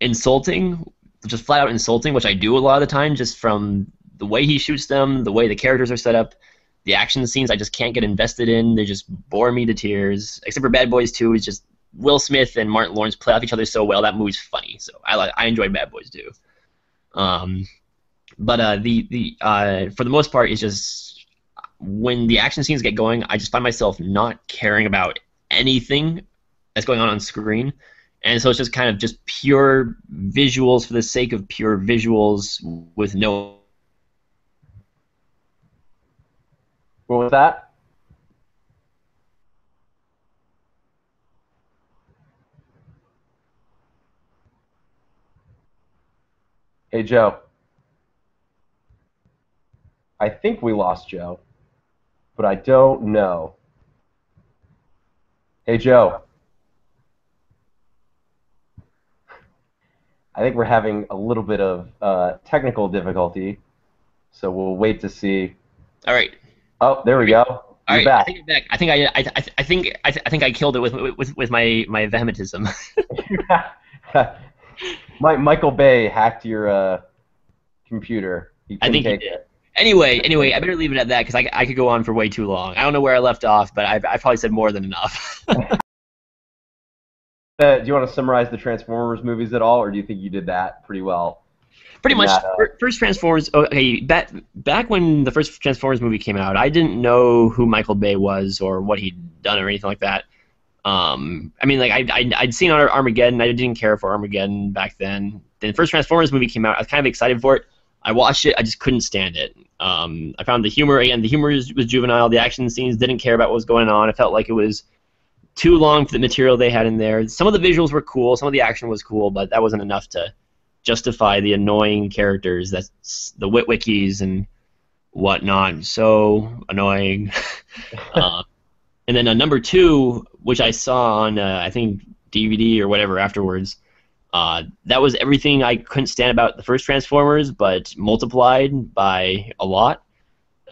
insulting, just flat out insulting, which I do a lot of the time, just from the way he shoots them, the way the characters are set up, the action scenes I just can't get invested in. They just bore me to tears. Except for Bad Boys 2, it's just Will Smith and Martin Lawrence play off each other so well. That movie's funny, so I enjoy Bad Boys 2. But for the most part, it's just when the action scenes get going, I just find myself not caring about anything that's going on screen, and so it's just kind of just pure visuals for the sake of pure visuals with no. What was that? Hey Joe, I think we lost Joe, but I don't know. Hey Joe, I think we're having a little bit of technical difficulty, so we'll wait to see. All right. Oh, there we go. All You're right, I back. think I'm back. I think I killed it with my vehementism. Michael Bay hacked your computer. He I couldn't think he take did. it. Anyway, I better leave it at that because I could go on for way too long. I don't know where I left off, but I probably said more than enough. Do you want to summarize the Transformers movies at all, or do you think you did that pretty well Pretty in much, that? first Transformers. Okay, back when the first Transformers movie came out, I didn't know who Michael Bay was or what he'd done or anything like that. I mean, like I'd seen Armageddon. I didn't care for Armageddon back then. Then the first Transformers movie came out. I was kind of excited for it. I watched it. I just couldn't stand it. I found the humor again. The humor was juvenile. The action scenes didn't care about what was going on. I felt like it was too long for the material they had in there. Some of the visuals were cool. Some of the action was cool, but that wasn't enough to justify the annoying characters. That's the Witwickies and whatnot. So annoying. uh, and then number two, which I saw on I think DVD or whatever afterwards. That was everything I couldn't stand about the first Transformers, but multiplied by a lot.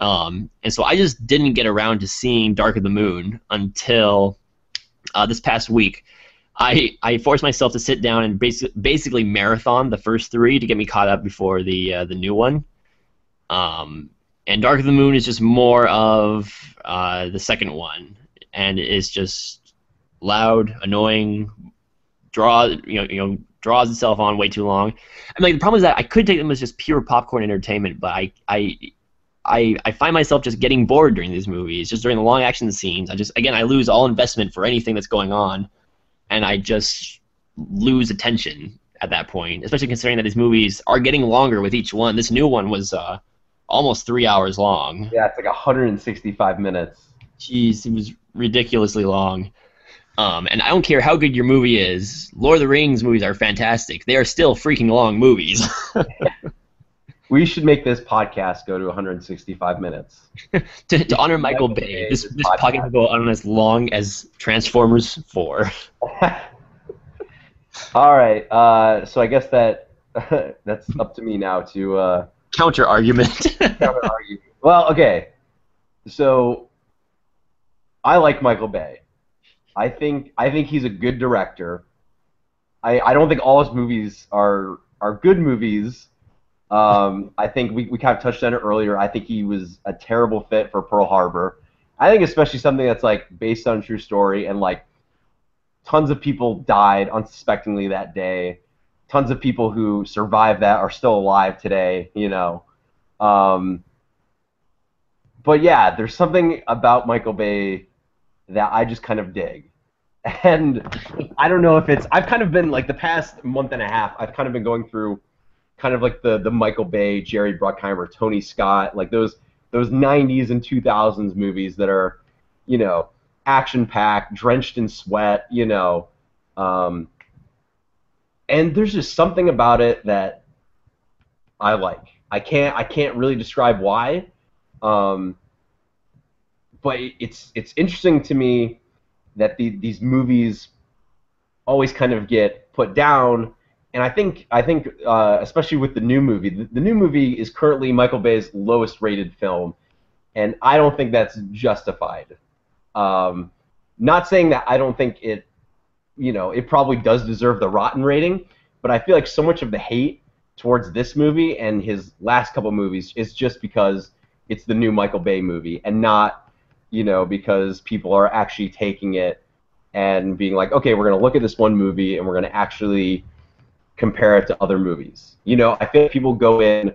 And so I just didn't get around to seeing Dark of the Moon until this past week. I forced myself to sit down and basically marathon the first three to get me caught up before the new one. And Dark of the Moon is just more of the second one, and it's just loud, annoying, draws itself on way too long. I mean, like, the problem is that I could take them as just pure popcorn entertainment, but I find myself just getting bored during these movies, just during the long action scenes. I lose all investment for anything that's going on, and I just lose attention at that point, especially considering that these movies are getting longer with each one. This new one was almost 3 hours long. Yeah, it's like 165 minutes. Jeez, it was ridiculously long. And I don't care how good your movie is. Lord of the Rings movies are fantastic. They are still freaking long movies. We should make this podcast go to 165 minutes. to honor Michael Bay, this podcast will go on as long as Transformers 4. All right, so I guess that that's up to me now to Counter argument. counter argue. Well, okay, so I like Michael Bay. I think he's a good director. I don't think all his movies are good movies. I think we kind of touched on it earlier. I think he was a terrible fit for Pearl Harbor. I think especially something that's like based on a true story, and like tons of people died unsuspectingly that day. Tons of people who survived that are still alive today, you know. But yeah, there's something about Michael Bay that I just kind of dig. And I don't know if it's, I've kind of been like the past month and a half, I've kind of been going through kind of like the Michael Bay, Jerry Bruckheimer, Tony Scott, like those 90s and 2000s movies that are, you know, action-packed, drenched in sweat, you know. And there's just something about it that I like. I can't really describe why, but it's interesting to me that these movies always kind of get put down. And I think especially with the new movie, the new movie is currently Michael Bay's lowest rated film, and I don't think that's justified. Not saying that I don't think it, you know, it probably does deserve the rotten rating, but I feel like so much of the hate towards this movie and his last couple movies is just because it's the new Michael Bay movie, and not, you know, because people are actually taking it and being like, okay, we're going to look at this one movie and we're going to actually compare it to other movies. You know, I feel like people go in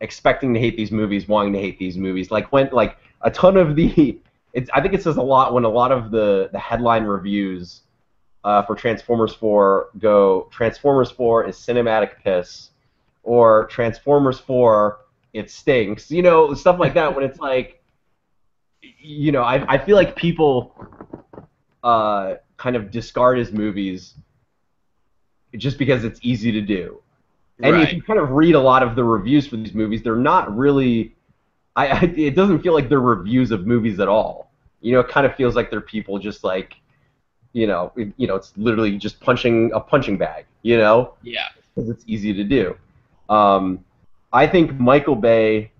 expecting to hate these movies, wanting to hate these movies. Like when, like a ton of the, I think it says a lot when a lot of the headline reviews for Transformers 4 go, Transformers 4 is cinematic piss, or Transformers 4, it stinks. You know, stuff like that when it's like, you know, I feel like people kind of discard his movies just because it's easy to do. And Right. if you kind of read a lot of the reviews for these movies, they're not really, it doesn't feel like they're reviews of movies at all. You know, it kind of feels like they're people just like, it's literally just punching a punching bag, you know, Yeah. because it's easy to do. Um, I think Michael Bay,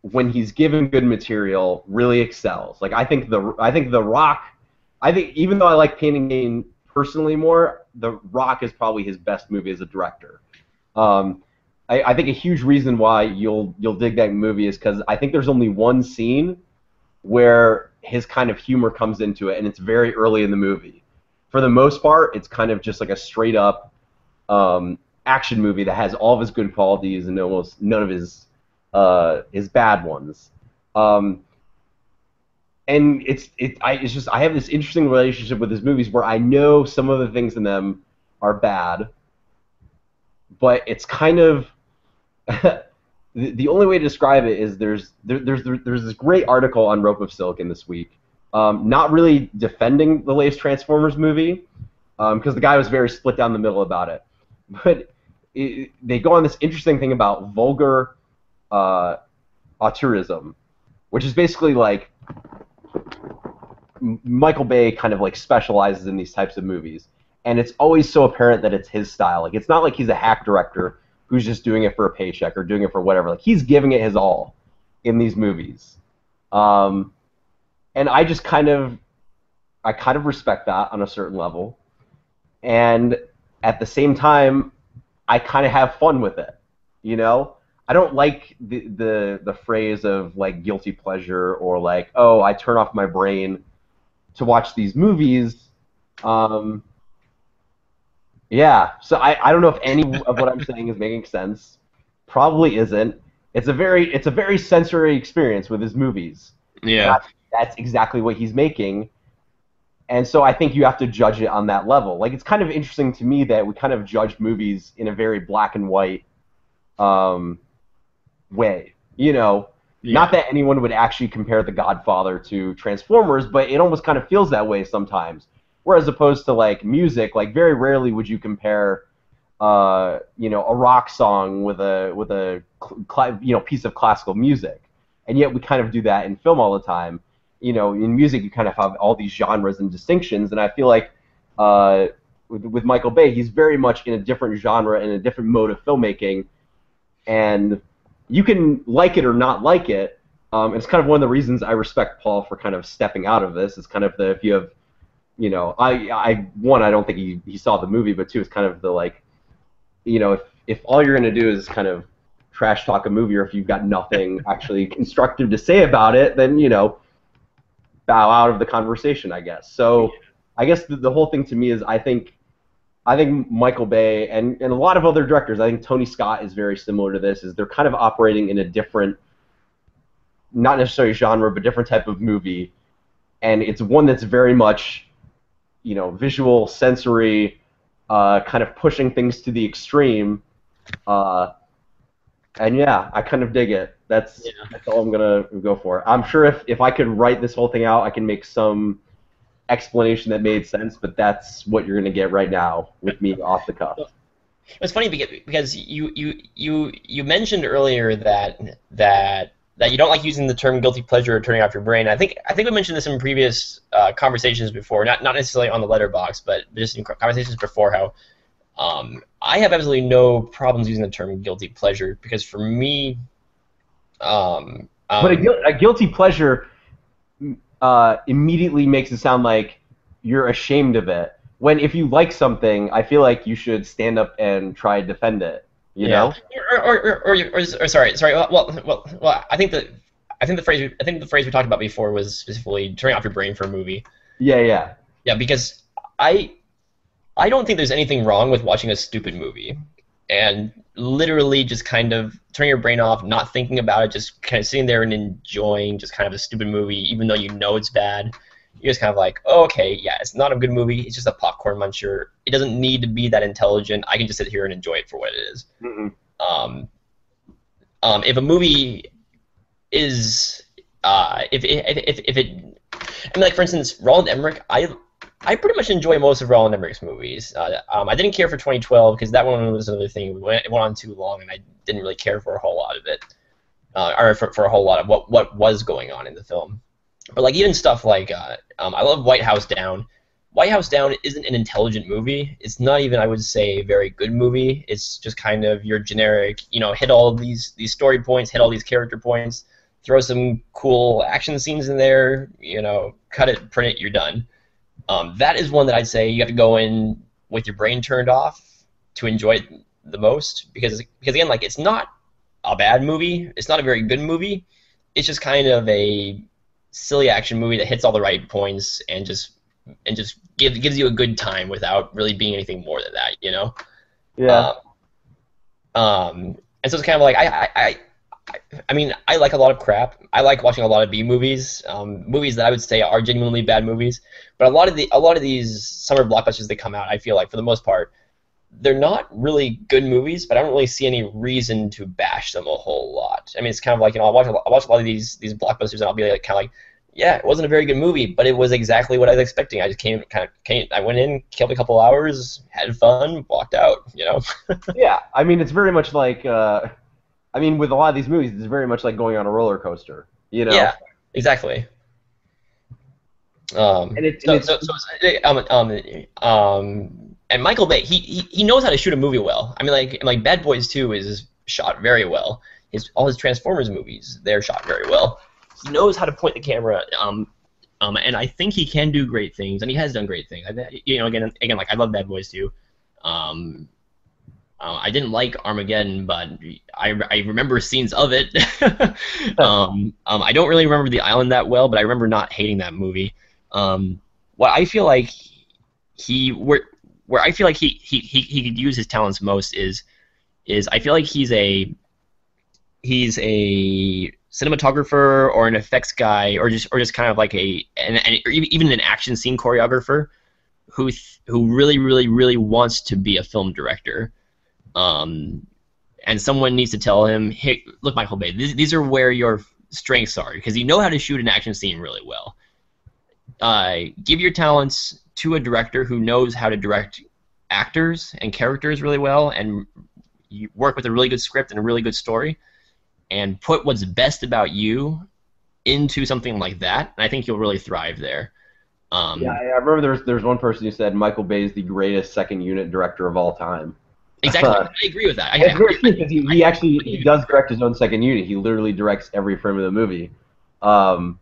when he's given good material, really excels. Like I think the Rock, I think even though I like Pain and Gain personally more, The Rock is probably his best movie as a director. Um, I think a huge reason why you'll dig that movie is because I think there's only one scene where his kind of humor comes into it, and it's very early in the movie. For the most part, it's kind of just like a straight up action movie that has all of his good qualities and almost none of his bad ones. Um, and it's just I have this interesting relationship with his movies where I know some of the things in them are bad, but it's kind of the only way to describe it is there's this great article on Rope of Silicon this week, not really defending the latest Transformers movie, because the guy was very split down the middle about it, but they go on this interesting thing about vulgar auteurism, which is basically like Michael Bay kind of like specializes in these types of movies, and it's always so apparent that it's his style. Like it's not like he's a hack director who's just doing it for a paycheck or doing it for whatever. Like he's giving it his all in these movies, um, and I kind of respect that on a certain level, and at the same time, I kind of have fun with it. You know, I don't like the phrase of like guilty pleasure or like, oh, I turn off my brain to watch these movies. Um, yeah, so I don't know if any of what I'm saying is making sense. Probably isn't. It's a very sensory experience with his movies, and Yeah. that's exactly what he's making. And so I think you have to judge it on that level. Like it's kind of interesting to me that we kind of judge movies in a very black and white um, way. Not Yeah. that anyone would actually compare The Godfather to Transformers, but it almost kind of feels that way sometimes. Whereas opposed to like music, like very rarely would you compare, a rock song with a piece of classical music, and yet we kind of do that in film all the time. In music you kind of have all these genres and distinctions, and I feel like with Michael Bay, he's very much in a different genre and a different mode of filmmaking, and you can like it or not like it. It's kind of one of the reasons I respect Paul for kind of stepping out of this. It's kind of the if you have, I don't think he saw the movie, but two, it's kind of the like, if all you're gonna do is kind of trash talk a movie, or if you've got nothing actually constructive to say about it, then bow out of the conversation, I guess. So I guess the whole thing to me is I think Michael Bay and a lot of other directors, I think Tony Scott is very similar to this, is they're kind of operating in a different, not necessarily genre, but different type of movie. And it's one that's very much, visual, sensory, kind of pushing things to the extreme. Uh, and yeah, I kind of dig it. That's all I'm going to go for. I'm sure if I could write this whole thing out, I can make some explanation that made sense, but that's what you're going to get right now with me off the cuff. It's funny because you mentioned earlier that you don't like using the term guilty pleasure or turning off your brain. I think we mentioned this in previous conversations before, not necessarily on the letterbox, but just in conversations before, how I have absolutely no problems using the term guilty pleasure, because for me, But a guilty pleasure immediately makes it sound like you're ashamed of it. When if you like something, I feel like you should stand up and try to defend it. You yeah, know? or sorry. Well, I think the phrase we talked about before was specifically turning off your brain for a movie. Yeah, yeah. Yeah, because I I don't think there's anything wrong with watching a stupid movie and literally just kind of turning your brain off, not thinking about it, just kind of sitting there and enjoying just kind of a stupid movie, even though you know it's bad. You're just kind of like, oh, okay, yeah, it's not a good movie. It's just a popcorn muncher. It doesn't need to be that intelligent. I can just sit here and enjoy it for what it is. Mm-mm. Um, if a movie is, if it, I mean, like for instance, Roland Emmerich, I pretty much enjoy most of Roland Emmerich's movies. I didn't care for 2012 because that one was another thing. It went on too long, and I didn't really care for a whole lot of it, or for a whole lot of what was going on in the film. But like even stuff like I love White House Down. White House Down isn't an intelligent movie. It's not even, I would say, a very good movie. It's just kind of your generic, hit all of these story points, hit all these character points, throw some cool action scenes in there, cut it, print it, you're done. That is one that I'd say you have to go in with your brain turned off to enjoy it the most, because again, like, it's not a bad movie. It's not a very good movie. It's just kind of a silly action movie that hits all the right points and just gives you a good time without really being anything more than that. Yeah. Um, and so it's kind of like I mean, I like a lot of crap. I like watching a lot of B movies, movies that I would say are genuinely bad movies. But a lot of these summer blockbusters that come out, I feel like for the most part, they're not really good movies, but I don't really see any reason to bash them a whole lot. I mean, it's kind of like, I watch a lot of these blockbusters, and I'll be like, kind of like, yeah, it wasn't a very good movie, but it was exactly what I was expecting. I just I went in, killed a couple hours, had fun, walked out. Yeah. I mean, it's very much like. I mean, with a lot of these movies, it's very much like going on a roller coaster. You know. Yeah, exactly. And it and So, it's so, so and Michael Bay, he knows how to shoot a movie well. I mean, like Bad Boys 2 is shot very well. All his Transformers movies, they're shot very well. He knows how to point the camera. And I think he can do great things, and he has done great things. Again, like, I love Bad Boys 2. Um, I didn't like Armageddon, but I remember scenes of it. I don't really remember The Island that well, but I remember not hating that movie. What I feel like where I feel like he could use his talents most is I feel like he's a cinematographer or an effects guy or just kind of like or even an action scene choreographer who really really really wants to be a film director. And someone needs to tell him, hey, look, Michael Bay, these are where your strengths are, because you know how to shoot an action scene really well. Give your talents to a director who knows how to direct actors and characters really well, and you work with a really good script and a really good story, and put what's best about you into something like that, and I think you'll really thrive there. Yeah, Um, I remember there's one person who said Michael Bay is the greatest second unit director of all time. exactly, I agree with that. It's very true because he actually I he does direct his own second unit. He literally directs every frame of the movie. Um,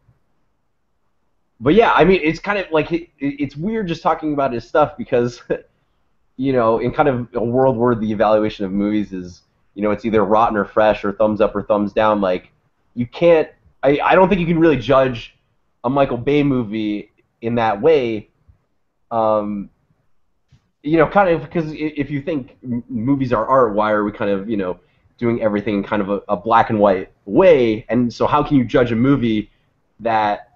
but yeah, I mean, it's kind of like it's weird just talking about his stuff because in kind of a world where the evaluation of movies is it's either rotten or fresh or thumbs up or thumbs down. Like you can't. I don't think you can really judge a Michael Bay movie in that way. Kind of because if you think movies are art, why are we kind of doing everything in kind of a black and white way? And so how can you judge a movie that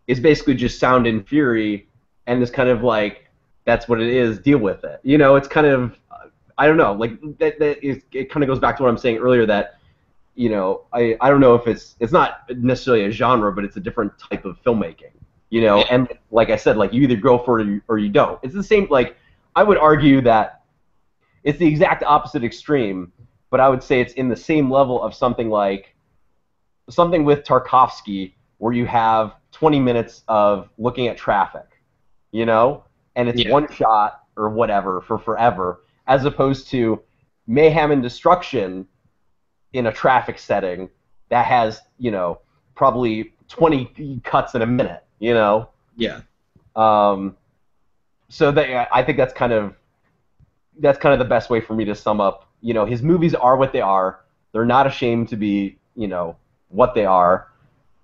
is basically just sound and fury and is kind of like that's what it is, deal with it? It's kind of I don't know, like it kind of goes back to what I'm saying earlier that I don't know if it's not necessarily a genre, but it's a different type of filmmaking. yeah, And like I said, like you either go for it or you don't. It's the same. Like I would argue that it's the exact opposite extreme, but I would say it's in the same level of something with Tarkovsky, where you have 20 minutes of looking at traffic, and it's yeah, one shot or whatever for forever, as opposed to mayhem and destruction in a traffic setting that has, probably 20 cuts in a minute. yeah. Um, so I think that's kind of the best way for me to sum up. His movies are what they are. They're not ashamed to be, what they are.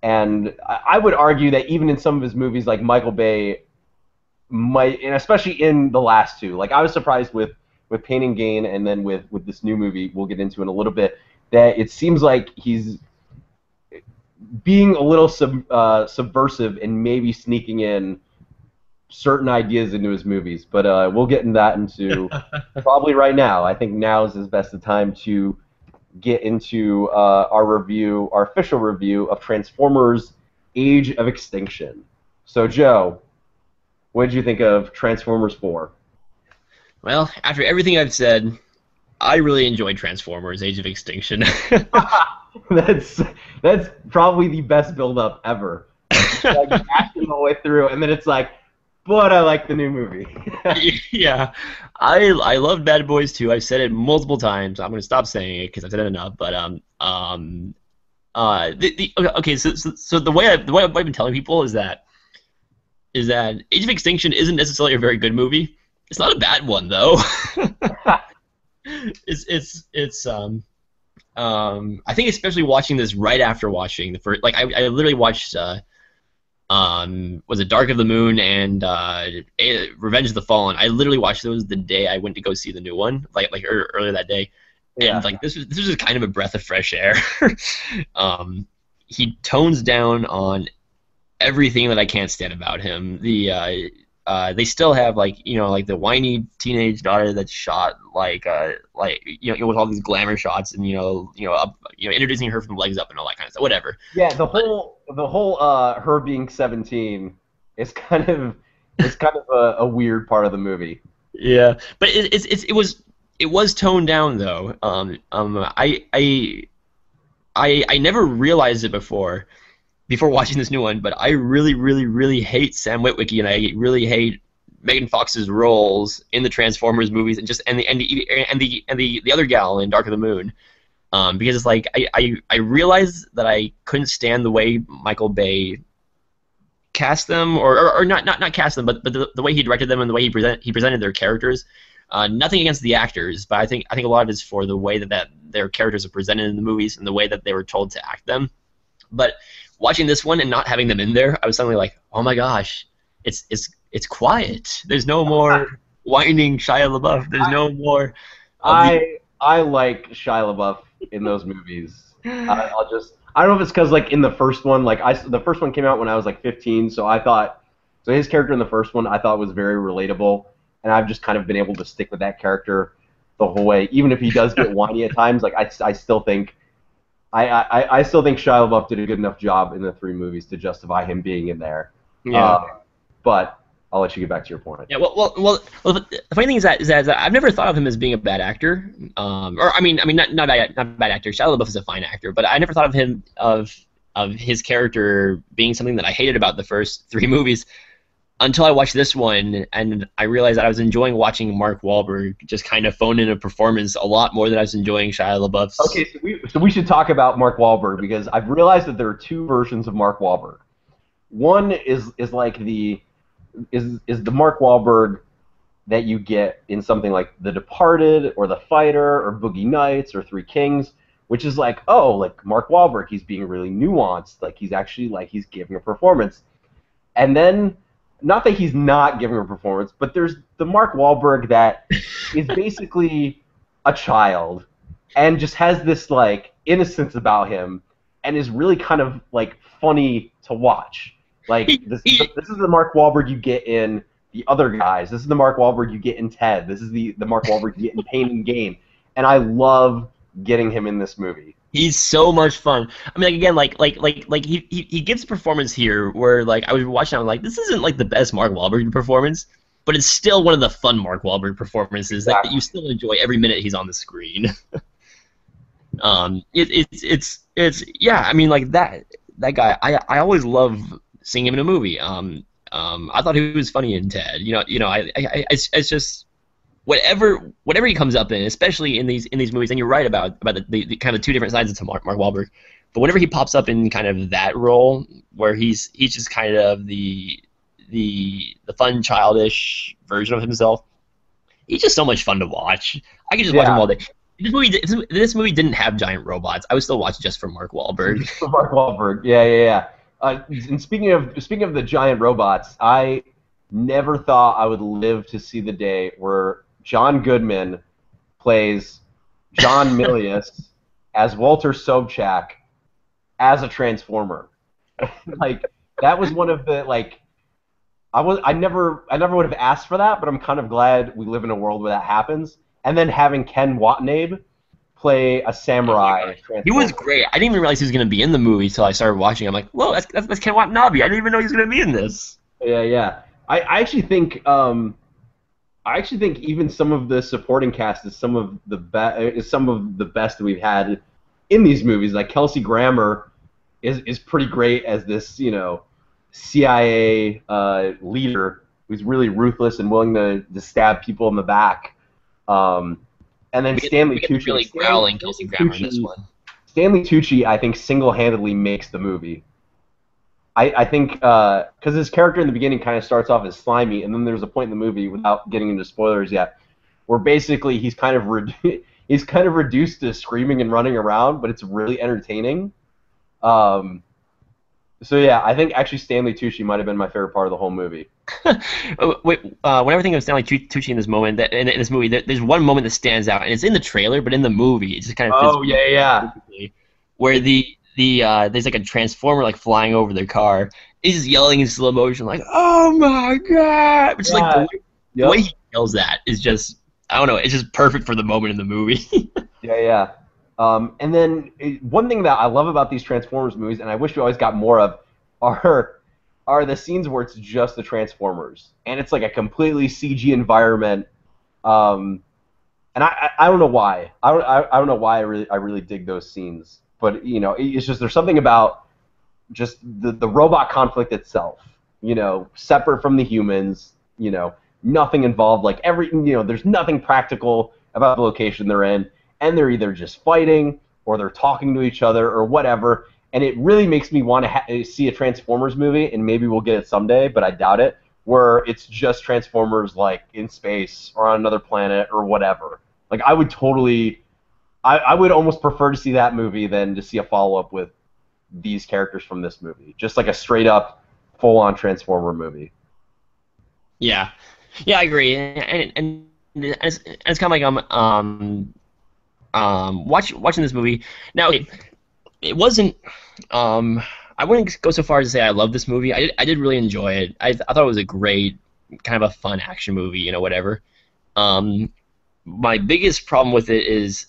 And I would argue that even in some of his movies, like Michael Bay might, and especially in the last two, like I was surprised with Pain and Gain, and then with this new movie we'll get into in a little bit, that it seems like he's being a little subversive and maybe sneaking in certain ideas into his movies, but we'll get into probably right now. I think now is as best the time to get into our official review of Transformers: Age of Extinction. So, Joe, what did you think of Transformers 4? Well, after everything I've said, I really enjoyed Transformers: Age of Extinction. that's probably the best build-up ever. like bashing the way through, and then it's like, but I like the new movie. Yeah, I love Bad Boys too. I've said it multiple times. I'm gonna stop saying it because I've said it enough. But okay. So the way I've been telling people is that Age of Extinction isn't necessarily a very good movie. It's not a bad one though. It's I think especially watching this right after watching the first, like I literally watched was it Dark of the Moon and Revenge of the Fallen. I literally watched those the day I went to go see the new one, earlier that day, Yeah. and like this was just kind of a breath of fresh air. He tones down on everything that I can't stand about him. They still have like the whiny teenage daughter that's shot with all these glamour shots and introducing her from the legs up and all that kind of stuff. Whatever. Yeah, the whole her being 17 is kind of a weird part of the movie. Yeah, but it was toned down though. I never realized it before watching this new one, but I really, really, really hate Sam Witwicky, and I really hate Megan Fox's roles in the Transformers movies, and the other gal in Dark of the Moon, because it's like I realized that I couldn't stand the way Michael Bay cast them, or not cast them, but the way he directed them and the way he presented their characters. Nothing against the actors, but I think a lot of it is for the way that their characters are presented in the movies and the way that they were told to act them. But watching this one and not having them in there, I was suddenly like, oh my gosh, it's quiet. There's no more whining Shia LaBeouf. There's no more. I like Shia LaBeouf in those movies. I don't know if it's because like in the first one, the first one came out when I was like 15, so his character in the first one I thought was very relatable, and I've just kind of been able to stick with that character the whole way, even if he does get whiny at times. Like I still think. I still think Shia LaBeouf did a good enough job in the three movies to justify him being in there. Yeah. But I'll let you get back to your point. Yeah. Well. The funny thing is that I've never thought of him as being a bad actor. Or I mean, not bad actor. Shia LaBeouf is a fine actor, but I never thought of him of his character being something that I hated about the first three movies until I watched this one, and I realized that I was enjoying watching Mark Wahlberg just kind of phone in a performance a lot more than I was enjoying Shia LaBeouf's. Okay, so we should talk about Mark Wahlberg, because I've realized that there are two versions of Mark Wahlberg. One is like the Mark Wahlberg that you get in something like The Departed or The Fighter or Boogie Nights or Three Kings, which is like, oh, like Mark Wahlberg, he's being really nuanced, like he's actually like he's giving a performance. And then, not that he's not giving a performance, but there's the Mark Wahlberg that is basically a child and just has this like innocence about him and is really kind of like funny to watch. Like this is the Mark Wahlberg you get in The Other Guys. This is the Mark Wahlberg you get in Ted. This is the Mark Wahlberg you get in Pain and Gain. And I love getting him in this movie. He's so much fun. I mean, like again, like he gives a performance here where like I was watching, I'm like, this isn't like the best Mark Wahlberg performance, but it's still one of the fun Mark Wahlberg performances that you still enjoy every minute he's on the screen. It's yeah. I mean, like that guy. I always love seeing him in a movie. I thought he was funny in Ted. It's just. Whatever he comes up in, especially in these movies, and you're right about the kind of two different sides to Mark Wahlberg, but whenever he pops up in kind of that role where he's just kind of the fun childish version of himself, he's just so much fun to watch. I could just watch him all day. This movie didn't have giant robots. I would still watch just for Mark Wahlberg. For Mark Wahlberg, yeah. And speaking of the giant robots, I never thought I would live to see the day where John Goodman plays John Milius as Walter Sobchak as a Transformer. Like that was one of the like I never would have asked for that, but I'm kind of glad we live in a world where that happens. And then having Ken Watanabe play a samurai. He was great. I didn't even realize he was going to be in the movie until I started watching. I'm like, whoa, that's Ken Watanabe. I didn't even know he was going to be in this. Yeah. I actually think even some of the supporting cast is some of the best that we've had in these movies. Like Kelsey Grammer is pretty great as this CIA leader who's really ruthless and willing to stab people in the back. Um, and then Stanley We get the Tucci, like really growling Kelsey Grammer in this one. Stanley Tucci, I think single-handedly makes the movie. I think because his character in the beginning kind of starts off as slimy, and then there's a point in the movie, without getting into spoilers yet, where basically he's kind of he's kind of reduced to screaming and running around, but it's really entertaining. Um, so yeah, I think actually Stanley Tucci might have been my favorite part of the whole movie. Wait, whenever I think of Stanley Tucci in this moment, in this movie, there's one moment that stands out, and it's in the trailer, but in the movie, it just kind of fits Oh yeah, yeah, perfectly. Where there's like a transformer like flying over the car. He's just yelling in slow motion, like "Oh my god!" Which is like yeah, the way yep, he yells that is just I don't know. It's just perfect for the moment in the movie. yeah, yeah. And then one thing that I love about these Transformers movies, and I wish we always got more of, are are the scenes where it's just the Transformers, and it's like a completely CG environment. Um, and I don't know why. I don't know why I really dig those scenes. But it's just there's something about just the robot conflict itself. Separate from the humans. Nothing involved. Like there's nothing practical about the location they're in, and they're either just fighting or they're talking to each other or whatever. And it really makes me want to see a Transformers movie, and maybe we'll get it someday, but I doubt it, where it's just Transformers like in space or on another planet or whatever. Like I would almost prefer to see that movie than to see a follow up with these characters from this movie. Just like a straight up full on Transformer movie. Yeah, yeah, I agree, and it's kind of like watching this movie. Now it wasn't I wouldn't go so far as to say I love this movie. I did really enjoy it. I thought it was a great kind of a fun action movie, whatever. Um, my biggest problem with it is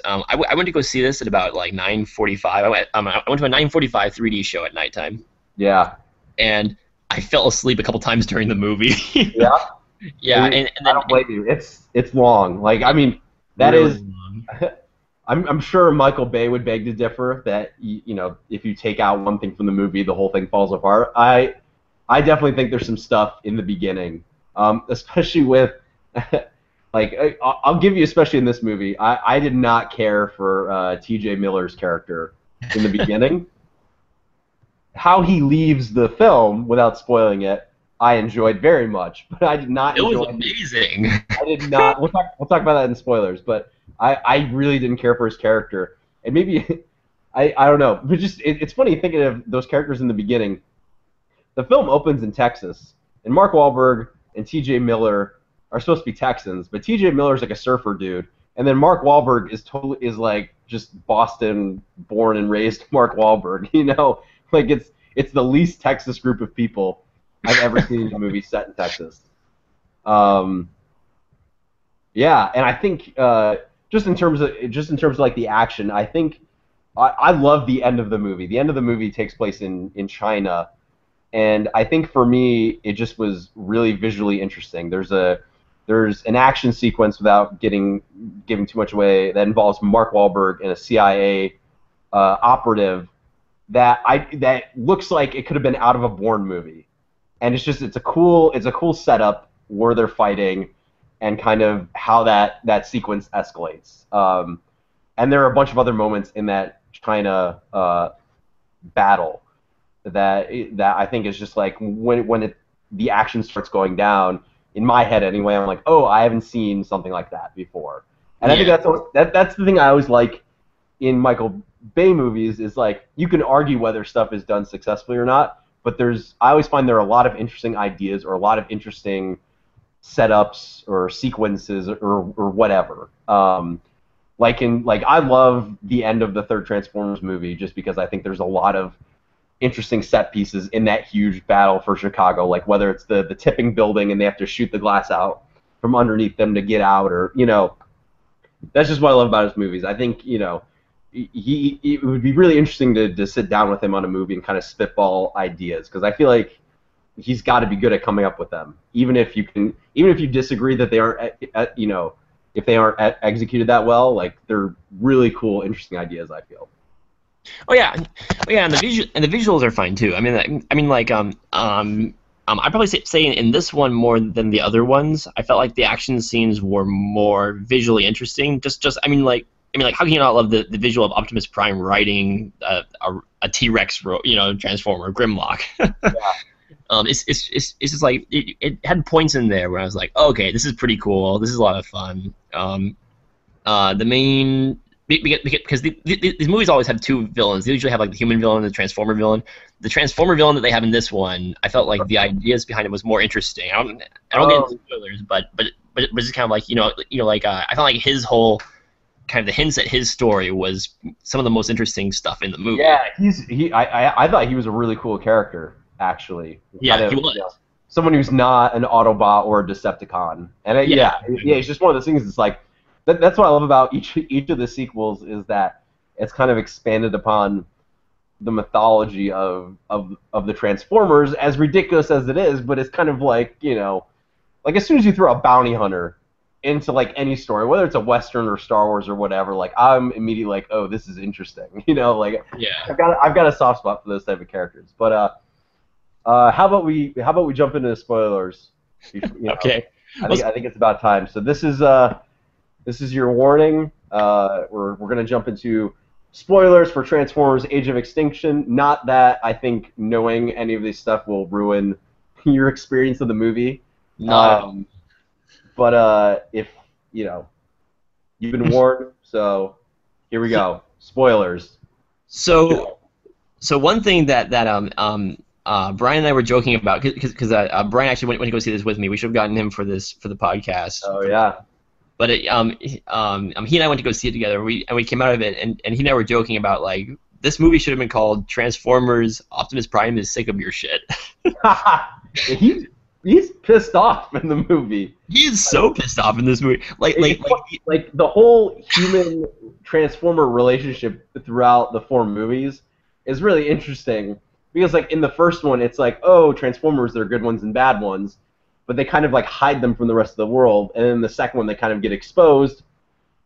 I went to go see this at about like 9:45. I went to a 9:45 3D show at nighttime, Yeah. and I fell asleep a couple times during the movie. Yeah. Yeah, and I then don't blame you. It's long. Like I mean, that really is. long. I'm sure Michael Bay would beg to differ that if you take out one thing from the movie, the whole thing falls apart. I definitely think there's some stuff in the beginning, especially with like I'll give you especially in this movie. I did not care for T.J. Miller's character in the beginning. How he leaves the film without spoiling it, I enjoyed very much, but I did not It was enjoy. amazing. I did not. We'll talk about that in spoilers, but I really didn't care for his character, and maybe I don't know, but just it's funny thinking of those characters in the beginning. The film opens in Texas, and Mark Wahlberg and T.J. Miller are supposed to be Texans, but T.J. Miller's like a surfer dude, and then Mark Wahlberg is like just Boston born and raised Mark Wahlberg, like it's the least Texas group of people I've ever seen in a movie set in Texas. Um, yeah, and I think just in terms of like the action, I think I love the end of the movie. The end of the movie takes place in China, and I think for me it just was really visually interesting. There's an action sequence without giving too much away that involves Mark Wahlberg and a CIA operative that looks like it could have been out of a Bourne movie, and it's a cool setup where they're fighting and kind of how that sequence escalates. And there are a bunch of other moments in that China battle that I think is just like the action starts going down. In my head, anyway, I'm like, oh, I haven't seen something like that before. And I think Yeah. that's the thing I always like in Michael Bay movies is like you can argue whether stuff is done successfully or not, but I always find there are a lot of interesting ideas or a lot of interesting setups or sequences or whatever. Like I love the end of the third Transformers movie just because I think there's a lot of interesting set pieces in that huge battle for Chicago. Like whether it's the tipping building and they have to shoot the glass out from underneath them to get out, or that's just what I love about his movies. I think it would be really interesting to sit down with him on a movie and kind of spitball ideas because I feel like he's got to be good at coming up with them, even if you disagree that they aren't, if they aren't executed that well. Like they're really cool, interesting ideas. I feel. Oh yeah, oh yeah, and the visuals are fine too. I'd probably say in this one more than the other ones, I felt like the action scenes were more visually interesting. Like how can you not love the visual of Optimus Prime riding a T-Rex, transformer Grimlock? It's just like it had points in there where I was like, oh, okay, this is pretty cool. This is a lot of fun. The main because these movies always have two villains. They usually have like the human villain and the transformer villain. The transformer villain that they have in this one, I felt like the ideas behind it was more interesting. I don't get into Oh, spoilers, but it was just kind of like I felt like his whole kind of the hints at his story was some of the most interesting stuff in the movie. yeah, I thought he was a really cool character, actually. Kind Yeah, he of, was. someone who's not an Autobot or a Decepticon. And Yeah, yeah, it's just one of those things. It's like that's what I love about each of the sequels is that it's kind of expanded upon the mythology of the Transformers, as ridiculous as it is. But it's kind of like like as soon as you throw a bounty hunter into like any story, whether it's a Western or Star Wars or whatever, like I'm immediately like, oh, this is interesting. Like yeah. I've got a soft spot for those type of characters. But how about we jump into the spoilers? Okay. I Well, think I think it's about time. So this is your warning. We're gonna jump into spoilers for Transformers: Age of Extinction. Not that I think knowing any of this stuff will ruin your experience of the movie. not at all. Um, but if you know you've been warned, so here we go. Spoilers. So, so one thing that Brian and I were joking about because Brian actually went to go see this with me. We should have gotten him for the podcast. Oh yeah. But he and I went to go see it together. We came out of it, and he and I were joking about like this movie should have been called Transformers: Optimus Prime is sick of your shit. he's he's pissed off in the movie. He is so pissed off in this movie. Like the whole human transformer relationship throughout the four movies is really interesting because like in the first one it's like, oh, transformers, they're good ones and bad ones, but they kind of like hide them from the rest of the world, and then the second one they kind of get exposed,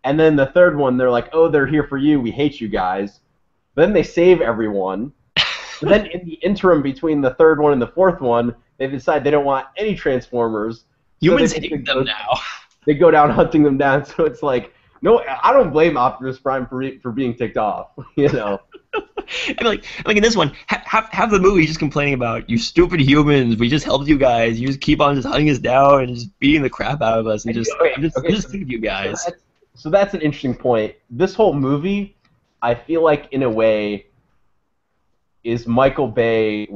and then the third one they're like, oh, they're here for you, we hate you guys, but then they save everyone. But then in the interim between the third one and the fourth one, they decide they don't want any transformers, so humans hate them now. they go down hunting them down. So it's like, no, I don't blame Optimus Prime for being ticked off. And like in this one, half the movie he's just complaining about you stupid humans. We just helped you guys. You just keep on just hunting us down and just beating the crap out of us, and just Okay, I'm okay, just sick of you guys. so that's an interesting point. This whole movie, I feel like in a way, is Michael Bay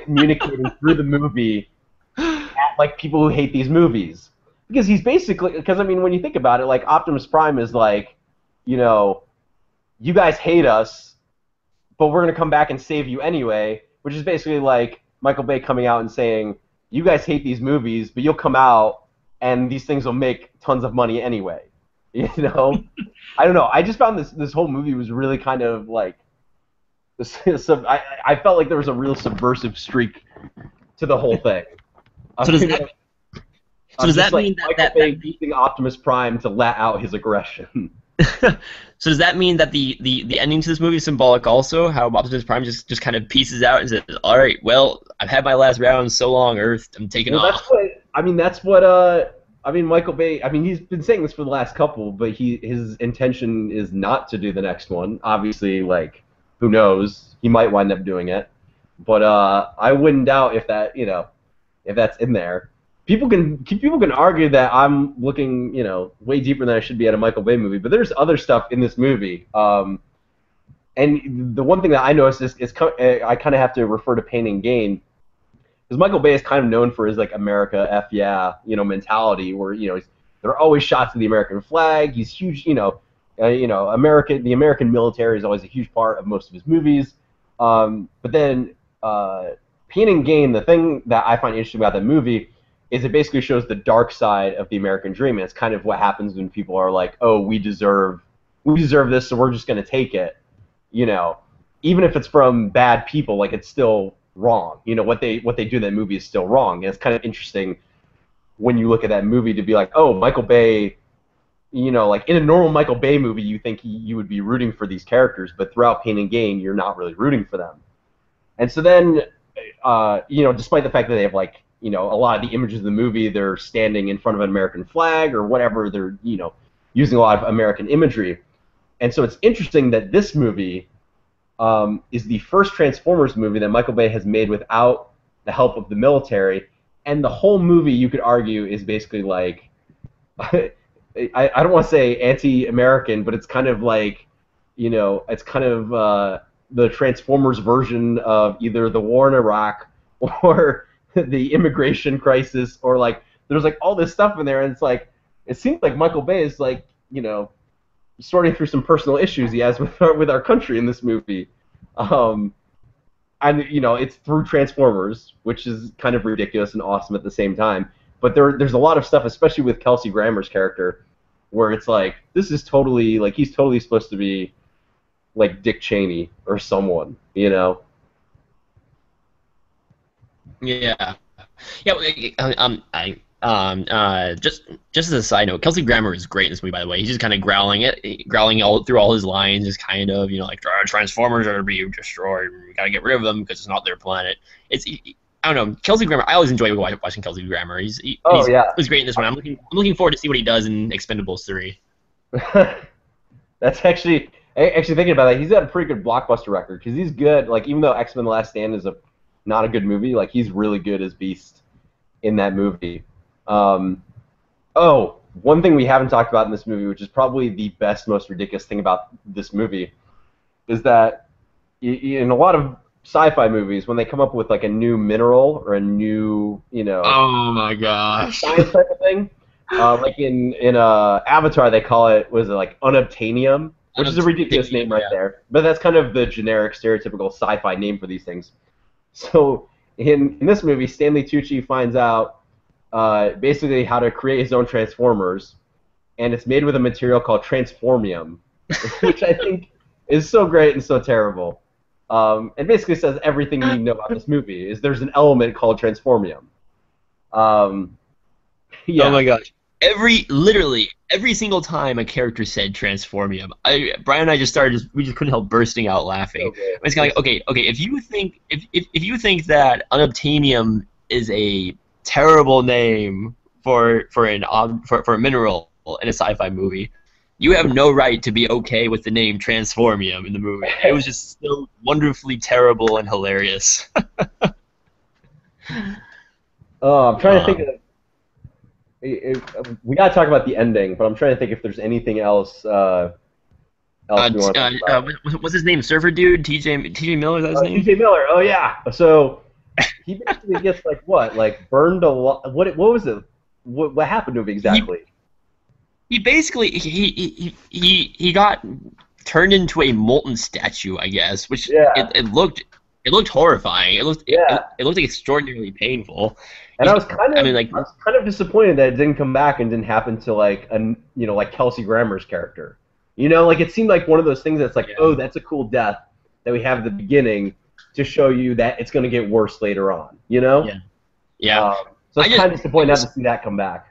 communicating through the movie at like people who hate these movies, because he's basically, because I mean when you think about it, like Optimus Prime is like, you know you guys hate us, but we're gonna come back and save you anyway, which is basically like Michael Bay coming out and saying, you guys hate these movies, but you'll come out and these things will make tons of money anyway. I don't know. I just found this whole movie was really kind of like I felt like there was a real subversive streak to the whole thing. So does that so does that Like mean Michael that Bay using Optimus Prime to let out his aggression. so does that mean that the ending to this movie is symbolic also? How Optimus Prime just kind of pieces out and says, "All right, well, I've had my last round. So long, Earth. I'm taking Well, off." Michael Bay. I mean, he's been saying this for the last couple, but his intention is not to do the next one. Obviously, like who knows? He might wind up doing it, but I wouldn't doubt if that's in there. People can argue that I'm looking way deeper than I should be at a Michael Bay movie, but there's other stuff in this movie. And the one thing that I noticed is I kind of have to refer to Pain and Gain, because Michael Bay is kind of known for his like America F yeah mentality, where there are always shots of the American flag. He's huge, the American military is always a huge part of most of his movies. But then Pain and Gain, the thing that I find interesting about that movie is it basically shows the dark side of the American dream, and it's kind of what happens when people are like, oh, we deserve this, so we're just going to take it. Even if it's from bad people, like it's still wrong. What they do in that movie is still wrong, and it's kind of interesting when you look at that movie to be like, oh, Michael Bay like in a normal Michael Bay movie, you think you would be rooting for these characters, but throughout Pain and Gain, you're not really rooting for them. And so then, despite the fact that they have like, a lot of the images of the movie, they're standing in front of an American flag or whatever, they're, using a lot of American imagery. And so it's interesting that this movie is the first Transformers movie that Michael Bay has made without the help of the military. And the whole movie, you could argue, is basically like, I don't want to say anti-American, but it's kind of like, it's kind of the Transformers version of either the war in Iraq or the immigration crisis, or like there's like all this stuff in there, and it's like it seems like Michael Bay is like sorting through some personal issues he has with our country in this movie, and it's through Transformers, which is kind of ridiculous and awesome at the same time. But there's a lot of stuff, especially with Kelsey Grammer's character, where it's like this is totally like he's totally supposed to be like Dick Cheney or someone, Yeah, yeah. Just as a side note, Kelsey Grammer is great in this movie. By the way, he's just kind of growling all through all his lines, just kind of like Transformers are to be destroyed. We gotta get rid of them because it's not their planet. I don't know, Kelsey Grammer. I always enjoy watching Kelsey Grammer. He's great in this one. I'm looking forward to see what he does in Expendables 3. That's actually thinking about that. He's got a pretty good blockbuster record because he's good. Like even though X-Men: The Last Stand is not a good movie, like he's really good as Beast in that movie. One thing we haven't talked about in this movie, which is probably the best, most ridiculous thing about this movie, is that in a lot of sci-fi movies, when they come up with like a new mineral or a new, Oh my gosh. science type of thing, like in Avatar, they call it, was it like unobtainium, which is a ridiculous name right there. But that's kind of the generic, stereotypical sci-fi name for these things. So in this movie, Stanley Tucci finds out basically how to create his own Transformers, and it's made with a material called transformium, which I think is so great and so terrible. And basically says everything you need to know about this movie is there's an element called transformium. Yeah. Oh my gosh. Literally every single time a character said transformium, Brian and I we just couldn't help bursting out laughing. Okay. It's kind of like, okay, if you think that unobtainium is a terrible name for a mineral in a sci-fi movie, you have no right to be okay with the name transformium in the movie. It was just so wonderfully terrible and hilarious. I'm trying to think of. We gotta talk about the ending, but I'm trying to think if there's anything else. We want to talk about. What's his name? Surfer dude, TJ Miller. Is that his name? TJ Miller. Oh yeah. So he basically gets like what? Like burned a lot. What was it? What happened to him exactly? He basically he got turned into a molten statue, I guess, which it looked horrifying. It looked like extraordinarily painful. And I was kind of disappointed that it didn't come back and didn't happen to like like Kelsey Grammer's character. Like it seemed like one of those things that's like, oh, that's a cool death that we have at the beginning to show you that it's going to get worse later on. Yeah. So it's kind of disappointing not to see that come back.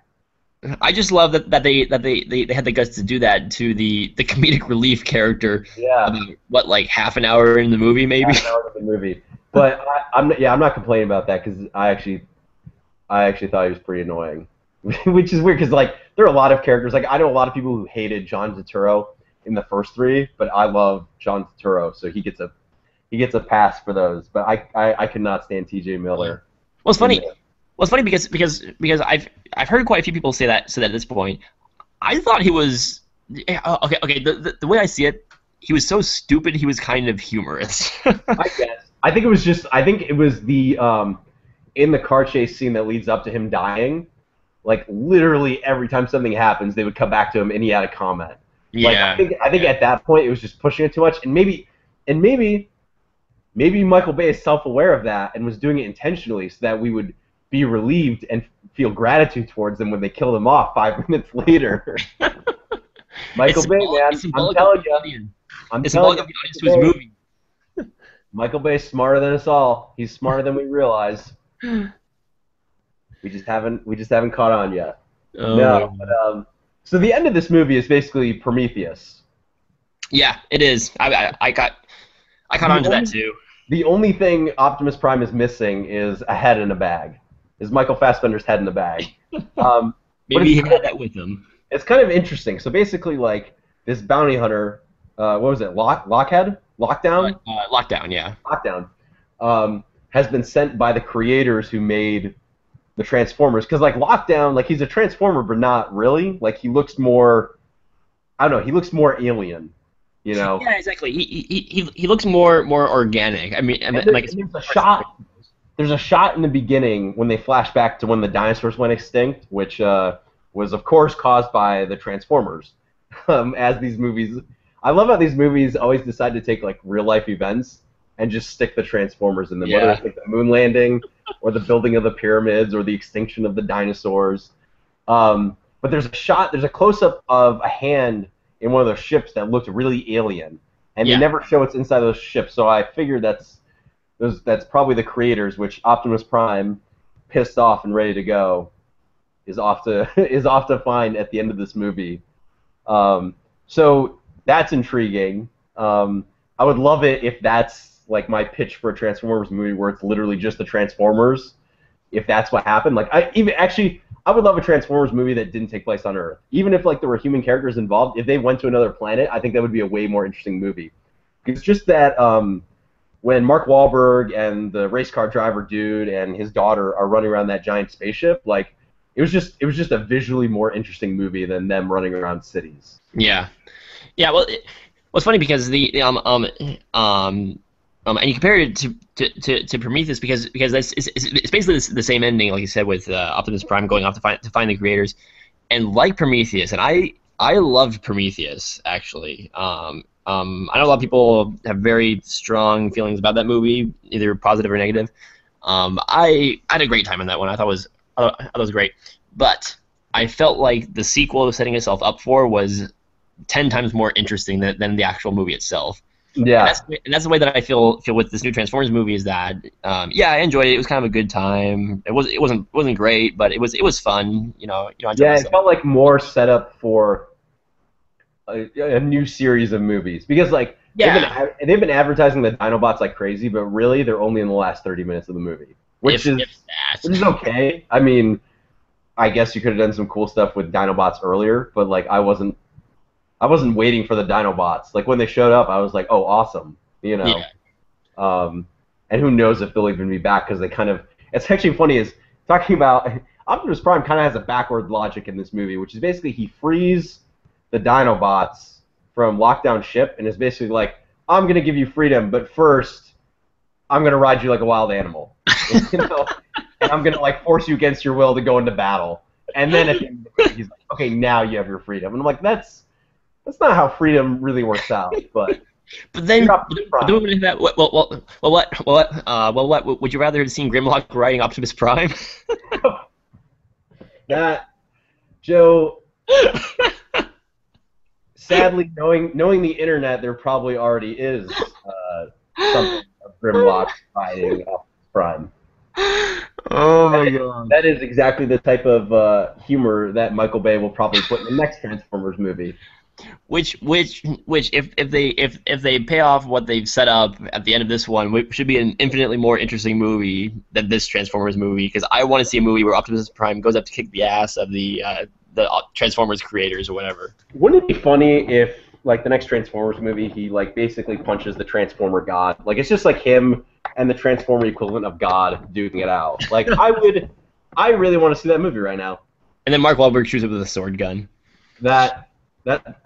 I just love that they had the guts to do that to the comedic relief character. Yeah. About, like half an hour in the movie, maybe. Half an hour in the movie. But I'm not complaining about that because I actually thought he was pretty annoying, which is weird because like there are a lot of characters. Like I know a lot of people who hated John Turturro in the first three, but I love John Turturro, so he gets a pass for those. But I could not stand T.J. Miller. Well, it's funny. Well, it's funny because I've heard quite a few people say that at this point. I thought he was okay. The way I see it, he was so stupid. He was kind of humorous. I guess. I think it was the in the car chase scene that leads up to him dying. Like literally every time something happens, they would come back to him and he had a comment. Yeah. Like, I think at that point it was just pushing it too much, and maybe Michael Bay is self-aware of that and was doing it intentionally so that we would be relieved and feel gratitude towards them when they killed him off 5 minutes later. Michael Bay, man, I'm telling you. It's symbolic of the audience to his movie. Michael Bay's smarter than us all. He's smarter than we realize. We just haven't caught on yet. Oh. No, but So the end of this movie is basically Prometheus. Yeah, it is. I caught The on to that only too. the only thing Optimus Prime is missing is a head in a bag. Is Michael Fassbender's head in a bag? Um, but Maybe he had that with him. it's kind of interesting. So basically, like this bounty hunter, what was it? Lockdown, Lockdown, yeah. Lockdown, has been sent by the creators who made the Transformers. Because like Lockdown, like he's a Transformer, but not really. Like he looks more, I don't know, he looks more alien. You know, Yeah, exactly. He looks more organic. I mean, and, like and there's a shot. There's a shot in the beginning when they flash back to when the dinosaurs went extinct, which was of course caused by the Transformers. As these movies, I love how these movies always decide to take like real life events and just stick the Transformers in them, whether it's like the moon landing or the building of the pyramids or the extinction of the dinosaurs. But there's a shot, there's a close up of a hand in one of those ships that looked really alien, and they Yeah. never show what's inside those ships. So I figured that's probably the creators, which Optimus Prime, pissed off and ready to go, is off to is off to find at the end of this movie. So that's intriguing. I would love it if that's like my pitch for a Transformers movie, where it's literally just the Transformers. If that's what happened, like I would love a Transformers movie that didn't take place on Earth. Even if like there were human characters involved, if they went to another planet, I think that would be a way more interesting movie. It's just that when Mark Wahlberg and the race car driver dude and his daughter are running around that giant spaceship, like it was just a visually more interesting movie than them running around cities. Yeah. Yeah. Well, it's funny because and you compare it to Prometheus because it's basically the same ending, like you said, with Optimus Prime going off to find the creators, and like Prometheus, and I loved Prometheus actually. I know a lot of people have very strong feelings about that movie, either positive or negative. I had a great time on that one. I thought it was great, but I felt like the sequel was setting itself up for was 10 times more interesting than the actual movie itself. And Yeah, that's the way that I feel with this new Transformers movie is that yeah, I enjoyed it. It was kind of a good time. It wasn't great, but it was fun. I enjoyed yeah, it myself. felt like more set up for a new series of movies because like Yeah, they've been advertising the Dinobots like crazy, but really they're only in the last 30 minutes of the movie, which is if which is that. okay. I mean, I guess you could have done some cool stuff with Dinobots earlier, but like I wasn't waiting for the Dinobots. Like when they showed up, I was like, oh, awesome, you know. Yeah, Um, and who knows if they'll even be back because they kind of. It's actually funny is talking about Optimus Prime kind of has a backward logic in this movie, which is basically he frees the Dinobots from lockdown ship and is basically like, I'm gonna give you freedom, but first I'm gonna ride you like a wild animal, you know, and I'm gonna like force you against your will to go into battle. And then at the end of the movie, he's like, okay, now you have your freedom. And I'm like, that's not how freedom really works out, but. but then You're Optimus Prime. doing that. What would you rather have seen Grimlock riding Optimus Prime? That Joe, sadly, knowing the internet, there probably already is something of Grimlock fighting Optimus Prime. Oh That my is, god. that is exactly the type of humor that Michael Bay will probably put in the next Transformers movie. Which if they pay off what they've set up at the end of this one, which should be an infinitely more interesting movie than this Transformers movie, because I want to see a movie where Optimus Prime goes up to kick the ass of the Transformers creators or whatever. Wouldn't it be funny if, like, the next Transformers movie, he like basically punches the Transformer God? Like, it's just like him and the Transformer equivalent of God duking it out. Like, I really want to see that movie right now. And then Mark Wahlberg shoots up with a sword gun. That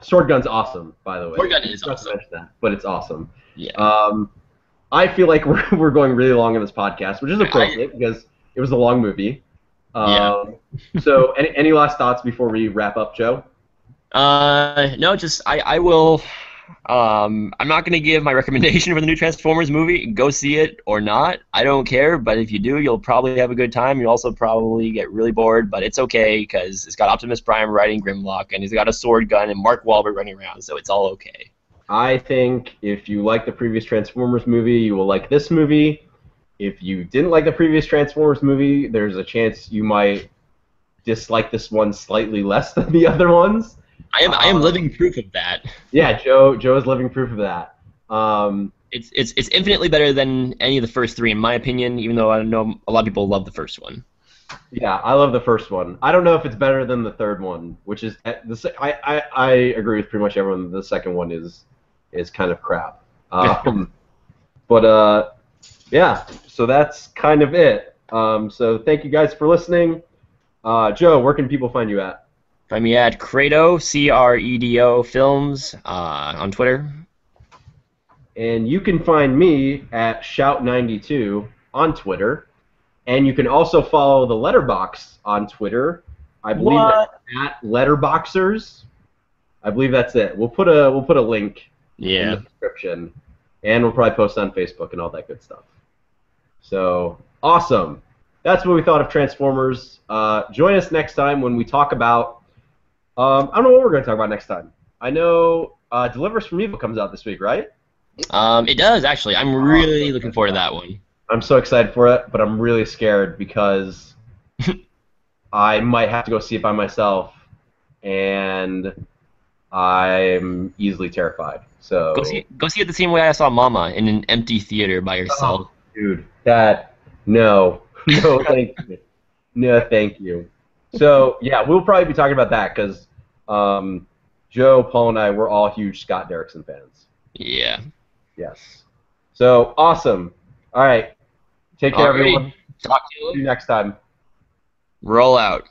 sword gun's awesome, by the way. Sword gun is Not to awesome. mention that, but it's awesome. Yeah. I feel like we're going really long in this podcast, which is appropriate because it was a long movie. So, any last thoughts before we wrap up, Joe? No, just I will. I'm not gonna give my recommendation for the new Transformers movie. Go see it or not, I don't care. But if you do, you'll probably have a good time. You'll also probably get really bored, but it's okay because it's got Optimus Prime riding Grimlock, and he's got a sword gun and Mark Wahlberg running around, so it's all okay. I think if you like the previous Transformers movie, you will like this movie. If you didn't like the previous Transformers movie, there's a chance you might dislike this one slightly less than the other ones. I am living proof of that. Yeah, Joe is living proof of that. It's infinitely better than any of the first three in my opinion, even though I know a lot of people love the first one. Yeah, I love the first one. I don't know if it's better than the third one, which is I agree with pretty much everyone. The second one is kind of crap. But yeah, so that's kind of it. So thank you guys for listening. Joe, where can people find you at? Find me at Credo, CREDO Films on Twitter. And you can find me at Shout92 on Twitter. And you can also follow the Letterbox on Twitter. I believe that's at Letterboxers. I believe that's it. We'll put a link in the description, and we'll probably post on Facebook and all that good stuff. So awesome. That's what we thought of Transformers. Join us next time when we talk about. I don't know what we're going to talk about next time. I know Deliver Us from Evil comes out this week, right? It does actually. I'm really looking forward to that one. I'm so excited for it, but I'm really scared because I might have to go see it by myself, and I'm easily terrified. So go see it the same way I saw Mama in an empty theater by yourself. Oh, dude, no, thank you, no, thank you. So yeah, we'll probably be talking about that because Joe, Paul, and I we're all huge Scott Derrickson fans. Yeah. Yes. So awesome. All right. Take care, everyone. Talk to See you next time. Roll out.